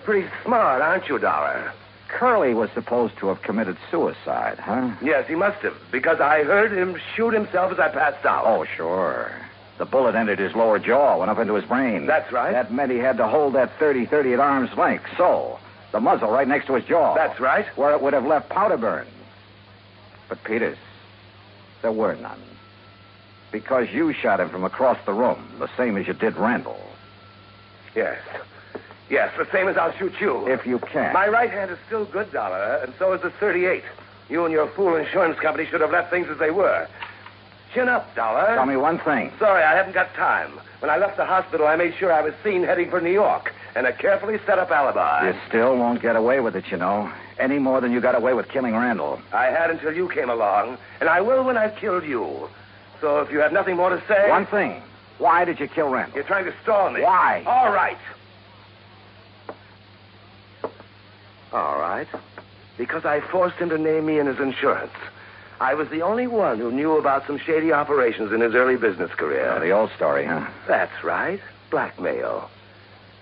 Speaker 15: pretty smart, aren't you, Dollar?
Speaker 11: Curly was supposed to have committed suicide, huh?
Speaker 15: Yes, he must have, because I heard him shoot himself as I passed out.
Speaker 11: Oh, sure. The bullet entered his lower jaw, went up into his brain.
Speaker 15: That's right.
Speaker 11: That meant he had to hold that 30-30 at arm's length, so the muzzle right next to his jaw.
Speaker 15: That's right.
Speaker 11: Where it would have left powder burns. But, Peters, there were none. Because you shot him from across the room, the same as you did Randall.
Speaker 15: Yes. Yes, the same as I'll shoot you.
Speaker 11: If you can.
Speaker 15: My right hand is still good, Dollar, and so is the 38. You and your fool insurance company should have left things as they were. Chin up, Dollar.
Speaker 11: Tell me one thing.
Speaker 15: Sorry, I haven't got time. When I left the hospital, I made sure I was seen heading for New York, and a carefully set up alibi.
Speaker 11: You still won't get away with it, you know. Any more than you got away with killing Randall.
Speaker 15: I had until you came along, and I will when I've killed you. So if you have nothing more to say...
Speaker 11: One thing. Why did you kill Randall?
Speaker 15: You're trying to stall me.
Speaker 11: Why?
Speaker 15: All right. All right. Because I forced him to name me in his insurance. I was the only one who knew about some shady operations in his early business career.
Speaker 11: Oh, the old story, huh?
Speaker 15: That's right. Blackmail.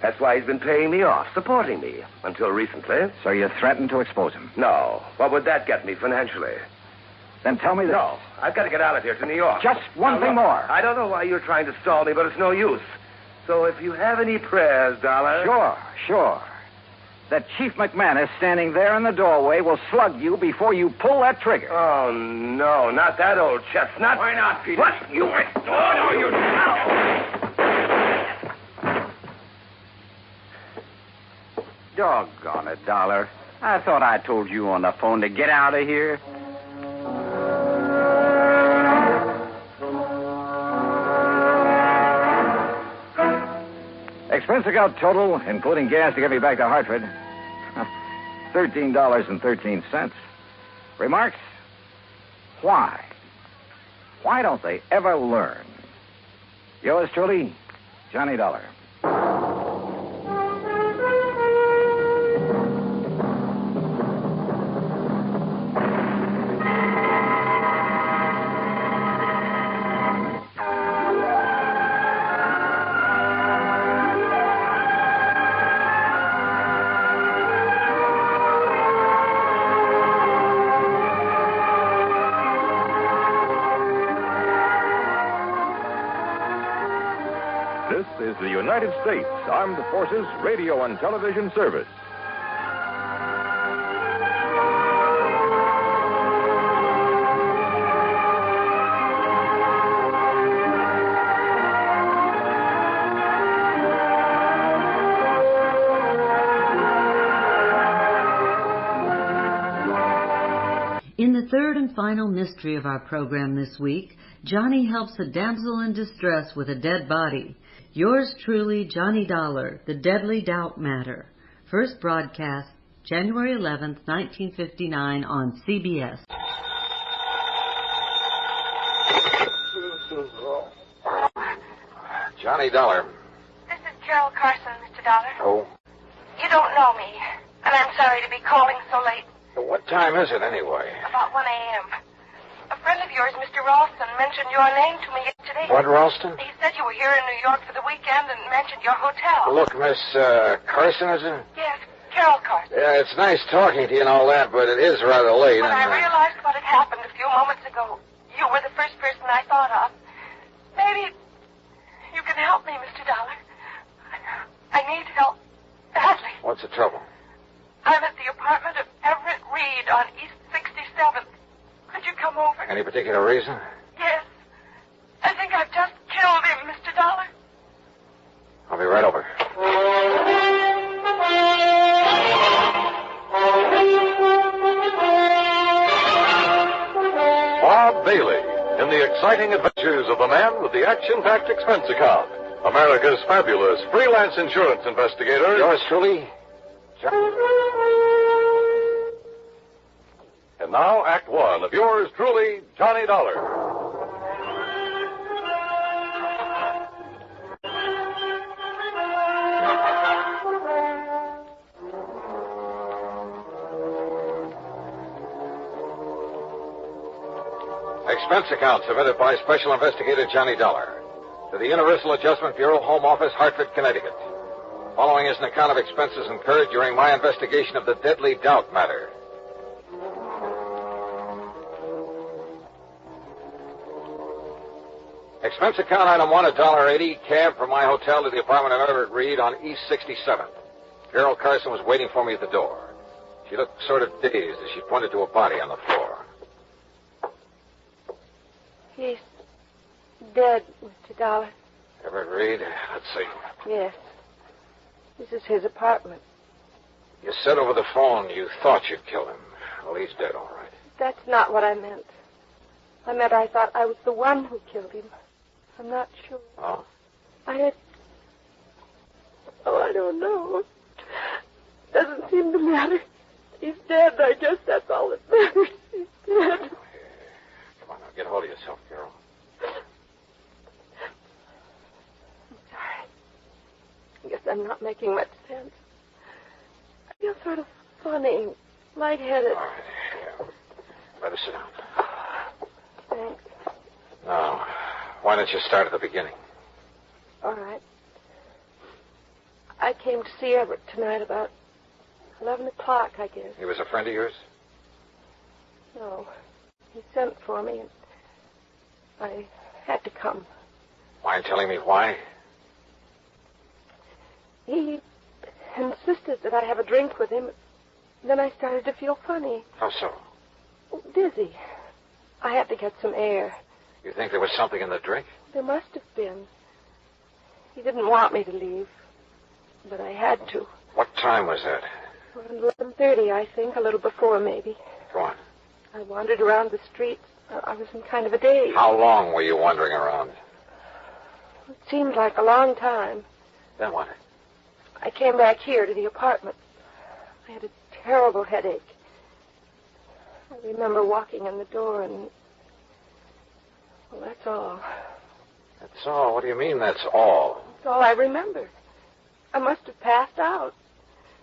Speaker 15: That's why he's been paying me off, supporting me, until recently.
Speaker 11: So you threatened to expose him?
Speaker 15: No. What would that get me financially?
Speaker 11: Then tell me this.
Speaker 15: No. I've got to get out of here to New York.
Speaker 11: Just one thing more.
Speaker 15: I don't know why you're trying to stall me, but it's no use. So if you have any prayers, Dollar...
Speaker 11: Sure. That Chief McManus standing there in the doorway will slug you before you pull that trigger.
Speaker 15: Oh, no, not that old chestnut.
Speaker 6: Why not, Peter?
Speaker 15: What? You... Oh, no, you...
Speaker 6: Doggone it, Dollar. I thought I told you on the phone to get out of here.
Speaker 11: Expense account total, including gas to get me back to Hartford, $13.13. Remarks? Why? Why don't they ever learn? Yours truly, Johnny Dollar.
Speaker 2: This is the United States Armed Forces Radio and Television Service.
Speaker 1: In the third and final mystery of our program this week, Johnny helps a damsel in distress with a dead body. Yours truly, Johnny Dollar, The Deadly Doubt Matter. First broadcast, January 11th, 1959 on CBS.
Speaker 3: Johnny Dollar.
Speaker 16: This is Carol Carson, Mr. Dollar.
Speaker 3: Oh?
Speaker 16: You don't know me, and I'm sorry to be calling so late.
Speaker 3: What time is it, anyway?
Speaker 16: About 1 a.m. A friend of yours, Mr. Ralston, mentioned your name to me yesterday.
Speaker 3: What, Ralston?
Speaker 16: He said you were here in New York for the weekend and mentioned your hotel.
Speaker 3: Look, Miss Carson, is it?
Speaker 16: Yes, Carol Carson.
Speaker 3: Yeah, it's nice talking to you and all that, but it is rather late.
Speaker 16: When I realized what had happened a few moments ago, you were the first person I thought of. Maybe you can help me, Mr. Dollar. I need help badly.
Speaker 3: What's the trouble?
Speaker 16: I'm at the apartment of Everett Reed on East 67th. Could you come over?
Speaker 3: Any particular reason?
Speaker 16: Yes. I think I've just killed him, Mr. Dollar.
Speaker 3: I'll be right over.
Speaker 2: Bob Bailey in the exciting adventures of the man with the action-packed expense account. America's fabulous freelance insurance investigator.
Speaker 3: Yours truly,
Speaker 2: And now, Act One of yours truly, Johnny Dollar.
Speaker 3: Expense account submitted by Special Investigator Johnny Dollar to the Universal Adjustment Bureau, Home Office, Hartford, Connecticut. Following is an account of expenses incurred during my investigation of the Deadly Doubt Matter. Expense account item 1, $1.80, cab from my hotel to the apartment of Everett Reed on East 67th. Carol Carson was waiting for me at the door. She looked sort of dazed as she pointed to a body on the floor.
Speaker 16: He's dead, Mr. Dollar.
Speaker 3: Everett Reed? Let's see.
Speaker 16: Yes. This is his apartment.
Speaker 3: You said over the phone you thought you'd killed him. Well, he's dead, all right.
Speaker 16: That's not what I meant. I meant I thought I was the one who killed him. I'm not sure.
Speaker 3: Oh?
Speaker 16: I don't know. Doesn't seem to matter. He's dead. I guess that's all that matters. He's dead.
Speaker 3: Come on, now, get hold of yourself, Carol.
Speaker 16: I'm sorry. I guess I'm not making much sense. I feel sort of funny, lightheaded.
Speaker 3: All right, yeah. Better sit down.
Speaker 16: Thanks.
Speaker 3: Now, why don't you start at the beginning?
Speaker 16: All right. I came to see Everett tonight about 11 o'clock, I guess.
Speaker 3: He was a friend of yours?
Speaker 16: No. He sent for me, and I had to come.
Speaker 3: Mind telling me why?
Speaker 16: He insisted that I have a drink with him. Then I started to feel funny.
Speaker 3: How so?
Speaker 16: Dizzy. I had to get some air.
Speaker 3: You think there was something in the drink?
Speaker 16: There must have been. He didn't want me to leave, but I had to.
Speaker 3: What time was that?
Speaker 16: Around 11:30, I think, a little before, maybe.
Speaker 3: Go on.
Speaker 16: I wandered around the streets. I was in kind of a daze.
Speaker 3: How long were you wandering around?
Speaker 16: It seemed like a long time.
Speaker 3: Then what?
Speaker 16: I came back here to the apartment. I had a terrible headache. I remember walking in the door and... Well, that's all.
Speaker 3: That's all? What do you mean, that's all?
Speaker 16: That's all I remember. I must have passed out.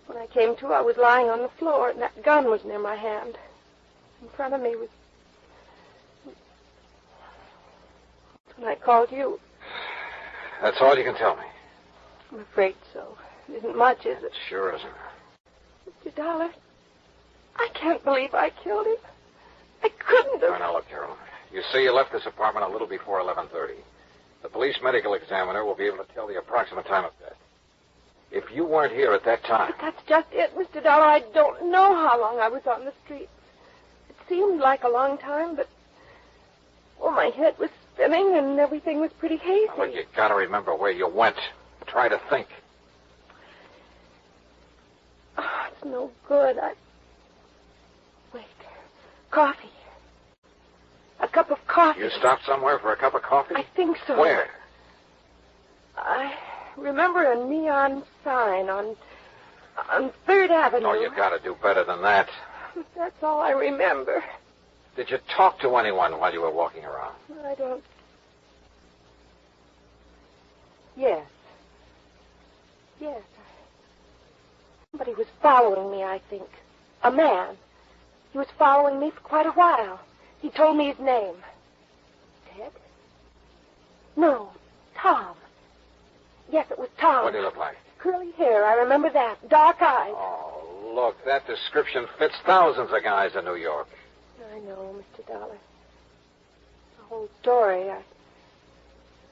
Speaker 16: When I came to, I was lying on the floor, and that gun was near my hand. In front of me was... That's when I called you.
Speaker 3: That's all you can tell me?
Speaker 16: I'm afraid so. It isn't much, is it?
Speaker 3: Sure isn't.
Speaker 16: Mr. Dollar, I can't believe I killed him. I couldn't have...
Speaker 3: Now, look, Carol. You say you left this apartment a little before 11:30. The police medical examiner will be able to tell the approximate time of death. If you weren't here at that time...
Speaker 16: But that's just it, Mr. Dollar. I don't know how long I was on the streets. It seemed like a long time, but... Well, my head was spinning and everything was pretty hazy.
Speaker 3: Well, you gotta remember where you went. Try to think.
Speaker 16: Oh, it's no good. Wait. coffee. A cup of coffee.
Speaker 3: You stopped somewhere for a cup of coffee?
Speaker 16: I think so.
Speaker 3: Where?
Speaker 16: I remember a neon sign on 3rd Avenue.
Speaker 3: Oh, you got to do better than that.
Speaker 16: That's all I remember.
Speaker 3: Did you talk to anyone while you were walking around?
Speaker 16: I don't... Yes. Yes. Somebody was following me, I think. A man. He was following me for quite a while. He told me his name. Ted? No, Tom. Yes, it was Tom.
Speaker 3: What did he look like?
Speaker 16: Curly hair, I remember that. Dark eyes.
Speaker 3: Oh, look, that description fits thousands of guys in New York.
Speaker 16: I know, Mr. Dollar. The whole story,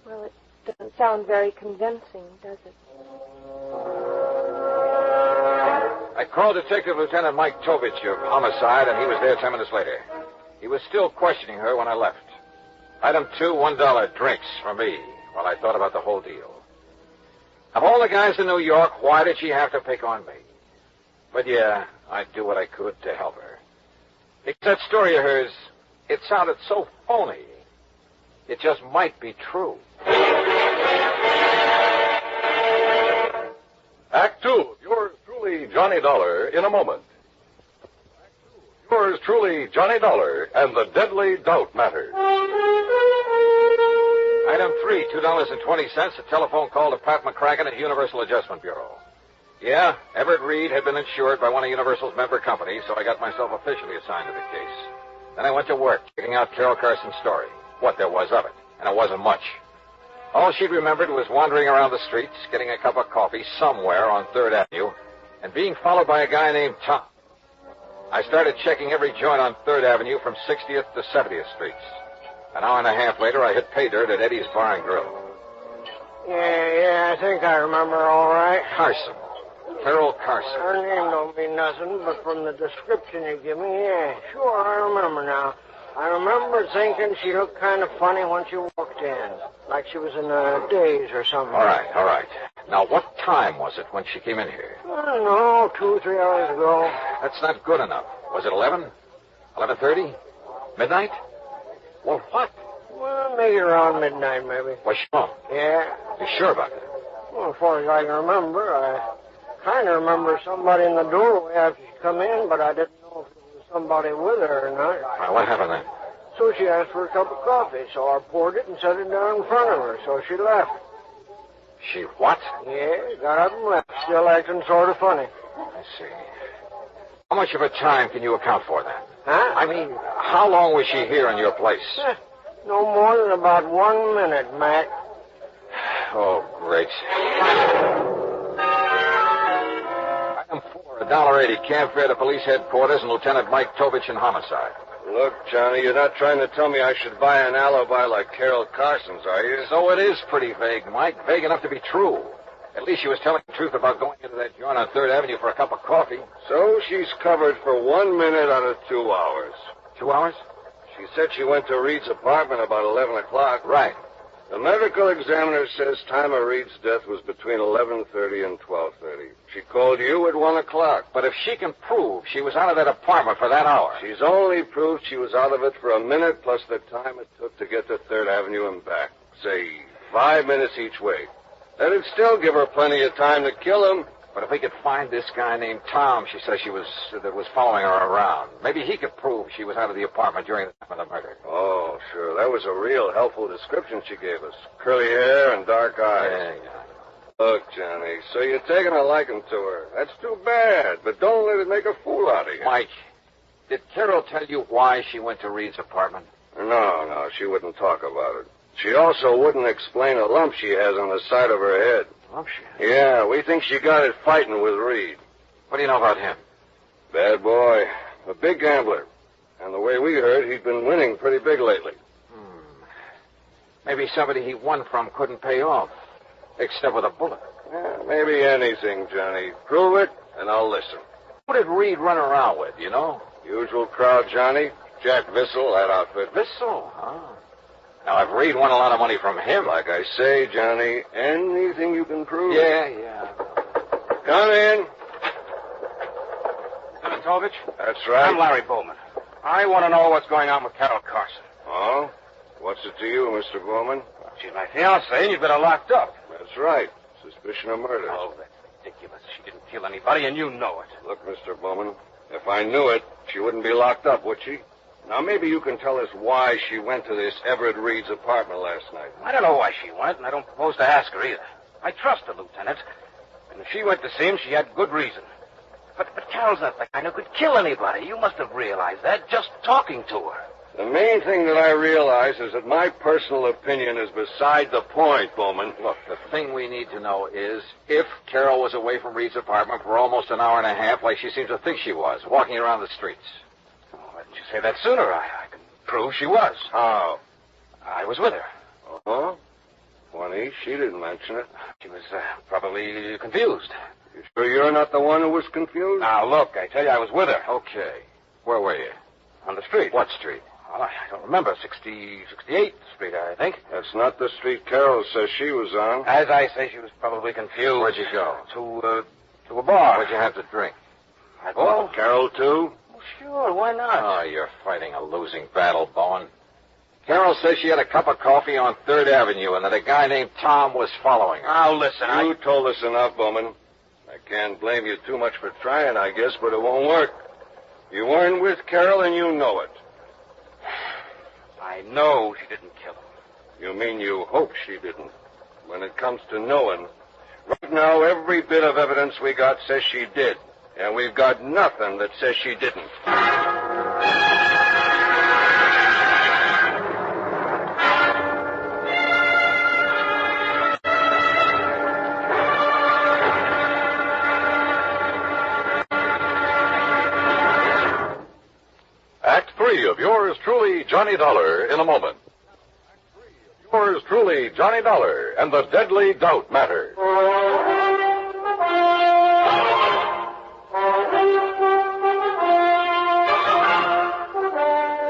Speaker 16: well, it doesn't sound very convincing, does it?
Speaker 3: I called Detective Lieutenant Mike Tovich of Homicide, and he was there 10 minutes later. He was still questioning her when I left. Item 2, $1 drinks for me while I thought about the whole deal. Of all the guys in New York, why did she have to pick on me? But yeah, I'd do what I could to help her. Because that story of hers, it sounded so phony. It just might be true.
Speaker 2: Act 2, yours truly, Johnny Dollar, in a moment. Yours truly, Johnny Dollar, and the Deadly Doubt Matter.
Speaker 3: Item 3, $2.20, a telephone call to Pat McCracken at Universal Adjustment Bureau. Yeah, Everett Reed had been insured by one of Universal's member companies, so I got myself officially assigned to the case. Then I went to work, checking out Carol Carson's story, what there was of it, and it wasn't much. All she'd remembered was wandering around the streets, getting a cup of coffee somewhere on 3rd Avenue, and being followed by a guy named Tom. I started checking every joint on 3rd Avenue from 60th to 70th Streets. An hour and a half later, I hit pay dirt at Eddie's Bar and Grill.
Speaker 8: Yeah, I think I remember all right.
Speaker 3: Carson. Carol Carson.
Speaker 8: Her name don't mean nothing, but from the description you give me, yeah, sure, I remember now. I remember thinking she looked kind of funny when she walked in, like she was in a daze or something.
Speaker 3: All right. Now, what time was it when she came in here?
Speaker 8: I don't know, 2 or 3 hours ago.
Speaker 3: That's not good enough. Was it 11? 11:30? Midnight? Well, what?
Speaker 8: Well, maybe around midnight, maybe.
Speaker 3: Was she home?
Speaker 8: Yeah.
Speaker 3: You sure about that?
Speaker 8: Well, as far as I can remember, I kind of remember somebody in the doorway after she come in, but I didn't know if it was somebody with her or not.
Speaker 3: All right, what happened then?
Speaker 8: So she asked for a cup of coffee, so I poured it and set it down in front of her, so she left.
Speaker 3: She what?
Speaker 8: Yeah, got up and left, still acting sort of funny.
Speaker 3: I see. How much of a time can you account for then?
Speaker 8: Huh?
Speaker 3: I mean, how long was she here in your place?
Speaker 8: No more than about 1 minute, Mac.
Speaker 3: Oh, great. Item 4, $1.80, cab fare to police headquarters and Lieutenant Mike Tovich in Homicide.
Speaker 17: Look, Johnny, you're not trying to tell me I should buy an alibi like Carol Carson's, are you?
Speaker 3: So it is pretty vague, Mike. Vague enough to be true. At least she was telling the truth about going into that joint on 3rd Avenue for a cup of coffee.
Speaker 17: So she's covered for 1 minute out of 2 hours.
Speaker 3: 2 hours?
Speaker 17: She said she went to Reed's apartment about 11 o'clock.
Speaker 3: Right.
Speaker 17: The medical examiner says time of Reed's death was between 11:30 and 12:30. She called you at 1 o'clock.
Speaker 3: But if she can prove she was out of that apartment for that hour...
Speaker 17: She's only proved she was out of it for a minute plus the time it took to get to 3rd Avenue and back. Say, 5 minutes each way. That'd still give her plenty of time to kill him.
Speaker 3: But if we could find this guy named Tom, she says that was following her around, maybe he could prove she was out of the apartment during the time of the murder.
Speaker 17: Oh, sure. That was a real helpful description she gave us. Curly hair and dark eyes.
Speaker 3: Yeah.
Speaker 17: Look, Johnny, so you're taking a liking to her. That's too bad, but don't let it make a fool out of you.
Speaker 3: Mike, did Carol tell you why she went to Reed's apartment?
Speaker 17: No, she wouldn't talk about it. She also wouldn't explain a lump she has on the side of her head.
Speaker 3: Lump she has?
Speaker 17: Yeah, we think she got it fighting with Reed.
Speaker 3: What do you know about him?
Speaker 17: Bad boy. A big gambler. And the way we heard, he'd been winning pretty big lately.
Speaker 3: Maybe somebody he won from couldn't pay off, except with a bullet.
Speaker 17: Yeah, maybe anything, Johnny. Prove it, and I'll listen.
Speaker 3: Who did Reed run around with, you know?
Speaker 17: Usual crowd, Johnny. Jack Vissel, that outfit.
Speaker 3: Vissel, huh? Now, if Reed won a lot of money from him...
Speaker 17: Like I say, Johnny, anything you can prove.
Speaker 3: Yeah.
Speaker 17: Come in.
Speaker 18: Lieutenant Tovich?
Speaker 17: That's right.
Speaker 18: I'm Larry Bowman. I want to know what's going on with Carol Carson.
Speaker 17: Oh? What's it to you, Mr. Bowman?
Speaker 18: Well, she's my fiancée, and you've got her locked up.
Speaker 17: That's right. Suspicion of murder.
Speaker 18: Oh, that's ridiculous. She didn't kill anybody, and you know it.
Speaker 17: Look, Mr. Bowman, if I knew it, she wouldn't be locked up, would she? Now, maybe you can tell us why she went to this Everett Reed's apartment last night.
Speaker 18: I don't know why she went, and I don't propose to ask her either. I trust her, Lieutenant. And if she went to see him, she had good reason. But Carol's not the kind who could kill anybody. You must have realized that just talking to her.
Speaker 17: The main thing that I realize is that my personal opinion is beside the point, Bowman.
Speaker 3: Look, the thing we need to know is if Carol was away from Reed's apartment for almost an hour and a half, like she seems to think she was, walking around the streets.
Speaker 18: Oh, why didn't you say that sooner? I can prove she was.
Speaker 17: How?
Speaker 18: I was with her.
Speaker 17: Uh-huh. Funny, she didn't mention it.
Speaker 18: She was probably confused.
Speaker 17: You sure you're not the one who was confused?
Speaker 18: Now, look, I tell you, I was with her.
Speaker 3: Okay. Where were you?
Speaker 18: On the street.
Speaker 3: What street?
Speaker 18: Well, I don't remember. 68th Street, I think.
Speaker 17: That's not the street Carol says she was on.
Speaker 18: As I say, she was probably confused.
Speaker 3: Where'd you go?
Speaker 18: To a bar.
Speaker 3: What'd you have to drink?
Speaker 17: Oh, Carol, too?
Speaker 18: Well, sure, why not?
Speaker 3: Oh, you're fighting a losing battle, Bowen. Carol says she had a cup of coffee on 3rd Avenue and that a guy named Tom was following her.
Speaker 18: Now, listen,
Speaker 17: You told us enough, Bowman. I can't blame you too much for trying, I guess, but it won't work. You weren't with Carol, and you know it.
Speaker 18: I know she didn't kill him.
Speaker 17: You mean you hope she didn't? When it comes to knowing, right now every bit of evidence we got says she did, and we've got nothing that says she didn't.
Speaker 2: Act 3 of yours truly, Johnny Dollar, in a moment. Yours truly, Johnny Dollar, and the Deadly Doubt Matter.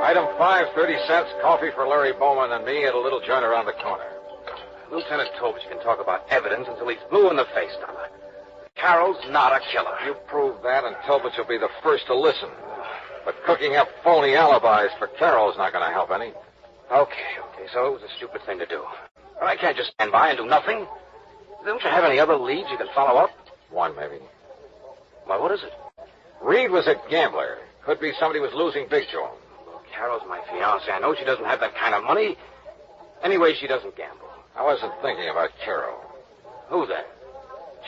Speaker 3: Item 5, 30 cents, coffee for Larry Bowman and me at a little joint around the corner.
Speaker 18: Lieutenant Tobich can talk about evidence until he's blue in the face, Dollar. Carol's not a killer.
Speaker 3: You prove that, and Tobich will be the first to listen. But cooking up phony alibis for Carol is not going to help any.
Speaker 18: Okay, so it was a stupid thing to do. But I can't just stand by and do nothing. Don't you have any other leads you can follow up?
Speaker 3: One, maybe.
Speaker 18: Well, what is it?
Speaker 3: Reed was a gambler. Could be somebody was losing big to him.
Speaker 18: Well, Carol's my fiancée. I know she doesn't have that kind of money. Anyway, she doesn't gamble.
Speaker 3: I wasn't thinking about Carol.
Speaker 18: Who then?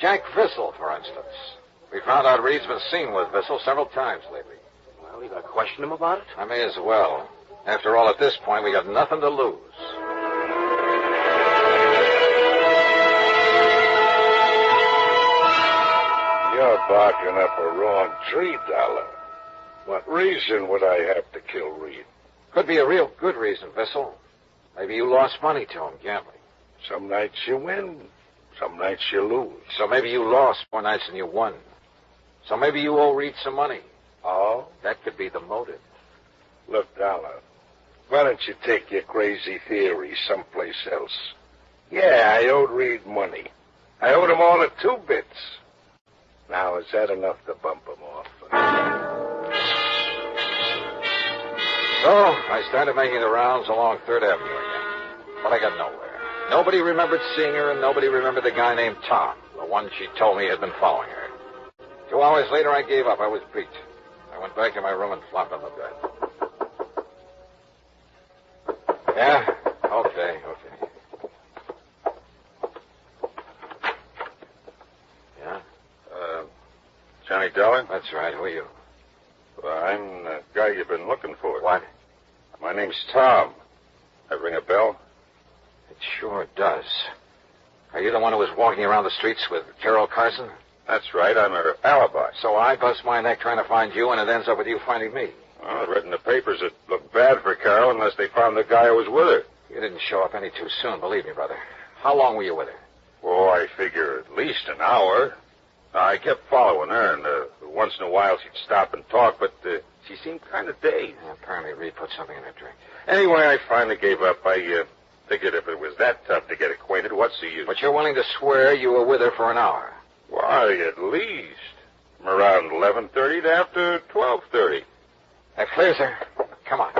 Speaker 3: Jack Vissel, for instance. We found out Reed's been seen with Vissel several times lately.
Speaker 18: Well, you gonna question him about it?
Speaker 3: I may as well. After all, at this point, we got nothing to lose.
Speaker 17: You're barking up a wrong tree, Dollar. What reason would I have to kill Reed?
Speaker 3: Could be a real good reason, Vissel. Maybe you lost money to him gambling.
Speaker 17: Some nights you win, some nights you lose.
Speaker 3: So maybe you lost more nights than you won. So maybe you owe Reed some money.
Speaker 17: Oh?
Speaker 3: That could be the motive.
Speaker 17: Look, Dollar, why don't you take your crazy theory someplace else? Yeah, I owed Reed money. I owed him all of 2 bits. Now, is that enough to bump him off?
Speaker 3: So, I started making the rounds along 3rd Avenue again. But I got nowhere. Nobody remembered seeing her, and nobody remembered the guy named Tom, the one she told me had been following her. 2 hours later, I gave up. I was beat. I went back to my room and flopped on the bed. Yeah? Okay. Yeah?
Speaker 17: Johnny Dollar?
Speaker 3: That's right. Who are you?
Speaker 17: Well, I'm the guy you've been looking for.
Speaker 3: What?
Speaker 17: My name's Tom. That ring a bell?
Speaker 3: It sure does. Are you the one who was walking around the streets with Carol Carson?
Speaker 17: That's right. I'm her alibi.
Speaker 3: So I bust my neck trying to find you, and it ends up with you finding me.
Speaker 17: Well, I read in the papers it looked bad for Carol unless they found the guy who was with her.
Speaker 3: You didn't show up any too soon, believe me, brother. How long were you with her?
Speaker 17: Oh, I figure at least an hour. I kept following her, and once in a while she'd stop and talk, but she seemed kind of dazed.
Speaker 3: Yeah, apparently Reed put something in her drink.
Speaker 17: Anyway, I finally gave up. I figured if it was that tough to get acquainted, what's the use?
Speaker 3: But you're willing to swear you were with her for an hour?
Speaker 17: Why, at least. From around 11:30 to after 12:30.
Speaker 3: That clears her. Come on.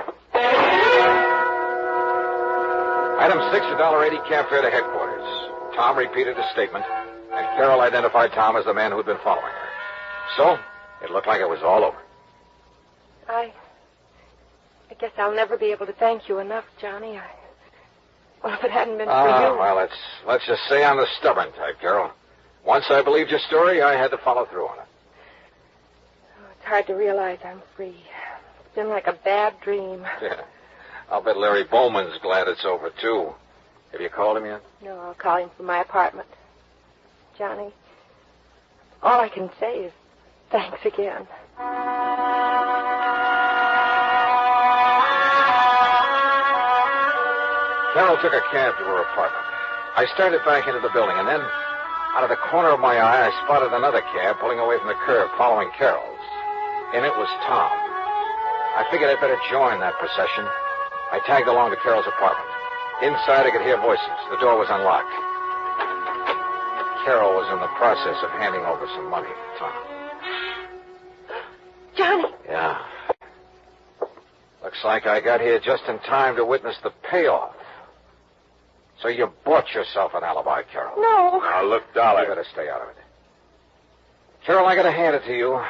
Speaker 3: Item 6, $1.80 cab fare to headquarters. Tom repeated his statement, and Carol identified Tom as the man who'd been following her. So, it looked like it was all over.
Speaker 16: I guess I'll never be able to thank you enough, Johnny. Well, if it hadn't been for you...
Speaker 3: Well, let's just say I'm the stubborn type, Carol. Once I believed your story, I had to follow through on it.
Speaker 16: It's hard to realize I'm free. It's been like a bad dream.
Speaker 3: Yeah. I'll bet Larry Bowman's glad it's over, too. Have you called him yet?
Speaker 16: No, I'll call him from my apartment. Johnny, all I can say is thanks again.
Speaker 3: Carol took a cab to her apartment. I started back into the building, and then, out of the corner of my eye, I spotted another cab pulling away from the curb, following Carol's. And it was Tom. I figured I'd better join that procession. I tagged along to Carol's apartment. Inside, I could hear voices. The door was unlocked. Carol was in the process of handing over some money to Tom.
Speaker 16: Johnny!
Speaker 3: Yeah. Looks like I got here just in time to witness the payoff. So you bought yourself an alibi, Carol.
Speaker 16: No.
Speaker 3: Now, look, Dollar. You better stay out of it. Carol, I gotta hand it to you.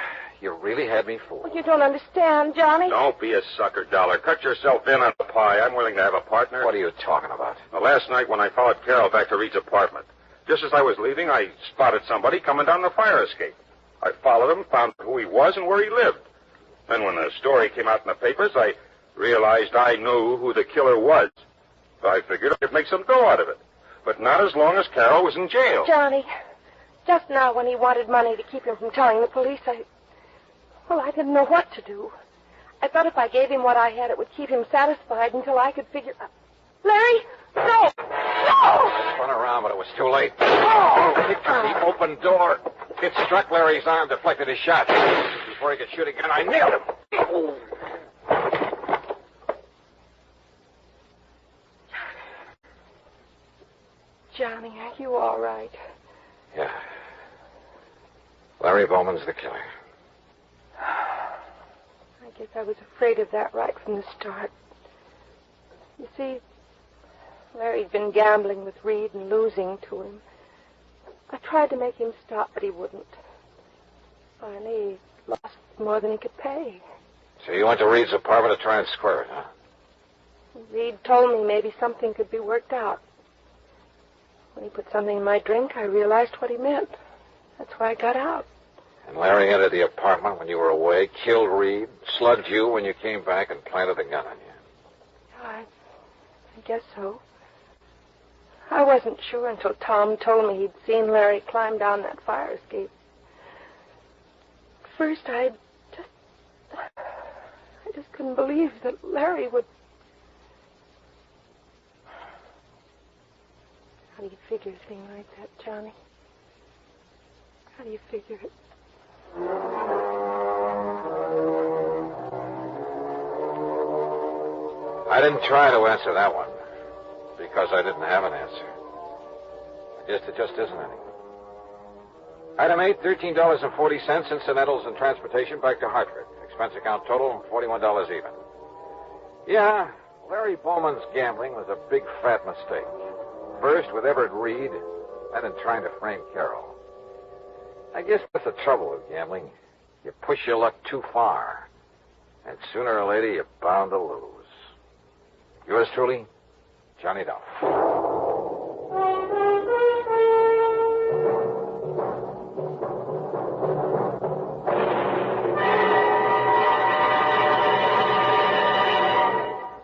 Speaker 3: You really had me fooled.
Speaker 16: Well, you don't understand, Johnny.
Speaker 5: Don't be a sucker, Dollar. Cut yourself in on the pie. I'm willing to have a partner.
Speaker 3: What are you talking about?
Speaker 5: Well, last night when I followed Carol back to Reed's apartment, just as I was leaving, I spotted somebody coming down the fire escape. I followed him, found who he was and where he lived. Then when the story came out in the papers, I realized I knew who the killer was. So I figured I could make some dough out of it. But not as long as Carol was in jail.
Speaker 16: Johnny, just now when he wanted money to keep him from telling the police, I didn't know what to do. I thought if I gave him what I had, it would keep him satisfied until I could figure... Larry! No!
Speaker 3: I spun around, but it was too late. I kicked the open door. It struck Larry's arm, deflected his shot. Before he could shoot again, I nailed him.
Speaker 16: Johnny, are you all right?
Speaker 3: Yeah. Larry Bowman's the killer.
Speaker 16: I guess I was afraid of that right from the start. You see, Larry'd been gambling with Reed and losing to him. I tried to make him stop, but he wouldn't. Finally, he lost more than he could pay.
Speaker 3: So you went to Reed's apartment to try and square it, huh?
Speaker 16: Reed told me maybe something could be worked out. When he put something in my drink, I realized what he meant. That's why I got out.
Speaker 3: And Larry entered the apartment when you were away, killed Reed, slugged you when you came back, and planted a gun on you.
Speaker 16: I guess so. I wasn't sure until Tom told me he'd seen Larry climb down that fire escape. At first, I just couldn't believe that Larry would... How do you figure a thing like that, Johnny? How do you figure it?
Speaker 3: I didn't try to answer that one because I didn't have an answer. It just isn't any. Item 8, $13.40, incidentals and transportation back to Hartford. Expense account total, $41 even. Yeah, Larry Bowman's gambling was a big, fat mistake. First with Everett Reed, then in trying to frame Carol. I guess that's the trouble with gambling. You push your luck too far, and sooner or later you're bound to lose. Yours truly, Johnny Dollar.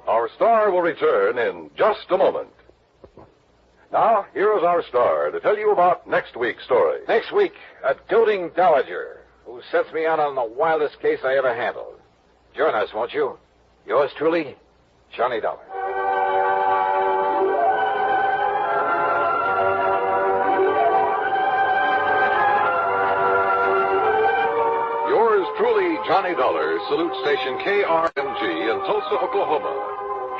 Speaker 2: Our star will return in just a moment. Now, here is our star to tell you about next week's story.
Speaker 3: Next week, a doting dowager who sets me out on the wildest case I ever handled. Join us, won't you? Yours truly, Johnny Dollar.
Speaker 2: Yours truly, Johnny Dollar, salutes station KRMG in Tulsa, Oklahoma.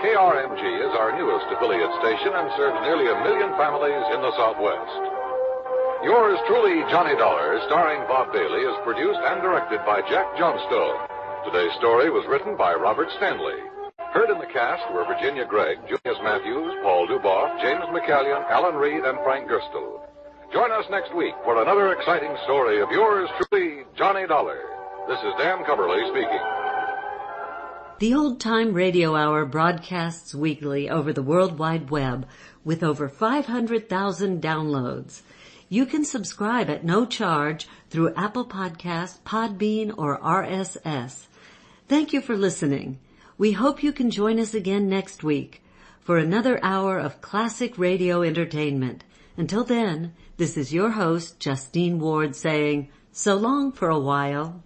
Speaker 2: KRMG is our newest affiliate station and serves nearly 1 million families in the Southwest. Yours truly, Johnny Dollar, starring Bob Bailey, is produced and directed by Jack Johnstone. Today's story was written by Robert Stanley. Heard in the cast were Virginia Gregg, Junius Matthews, Paul Duboff, James McCallion, Alan Reed, and Frank Gerstle. Join us next week for another exciting story of yours truly, Johnny Dollar. This is Dan Coverly speaking.
Speaker 1: The Old Time Radio Hour broadcasts weekly over the World Wide Web with over 500,000 downloads. You can subscribe at no charge through Apple Podcasts, Podbean, or RSS. Thank you for listening. We hope you can join us again next week for another hour of classic radio entertainment. Until then, this is your host, Justine Ward, saying so long for a while.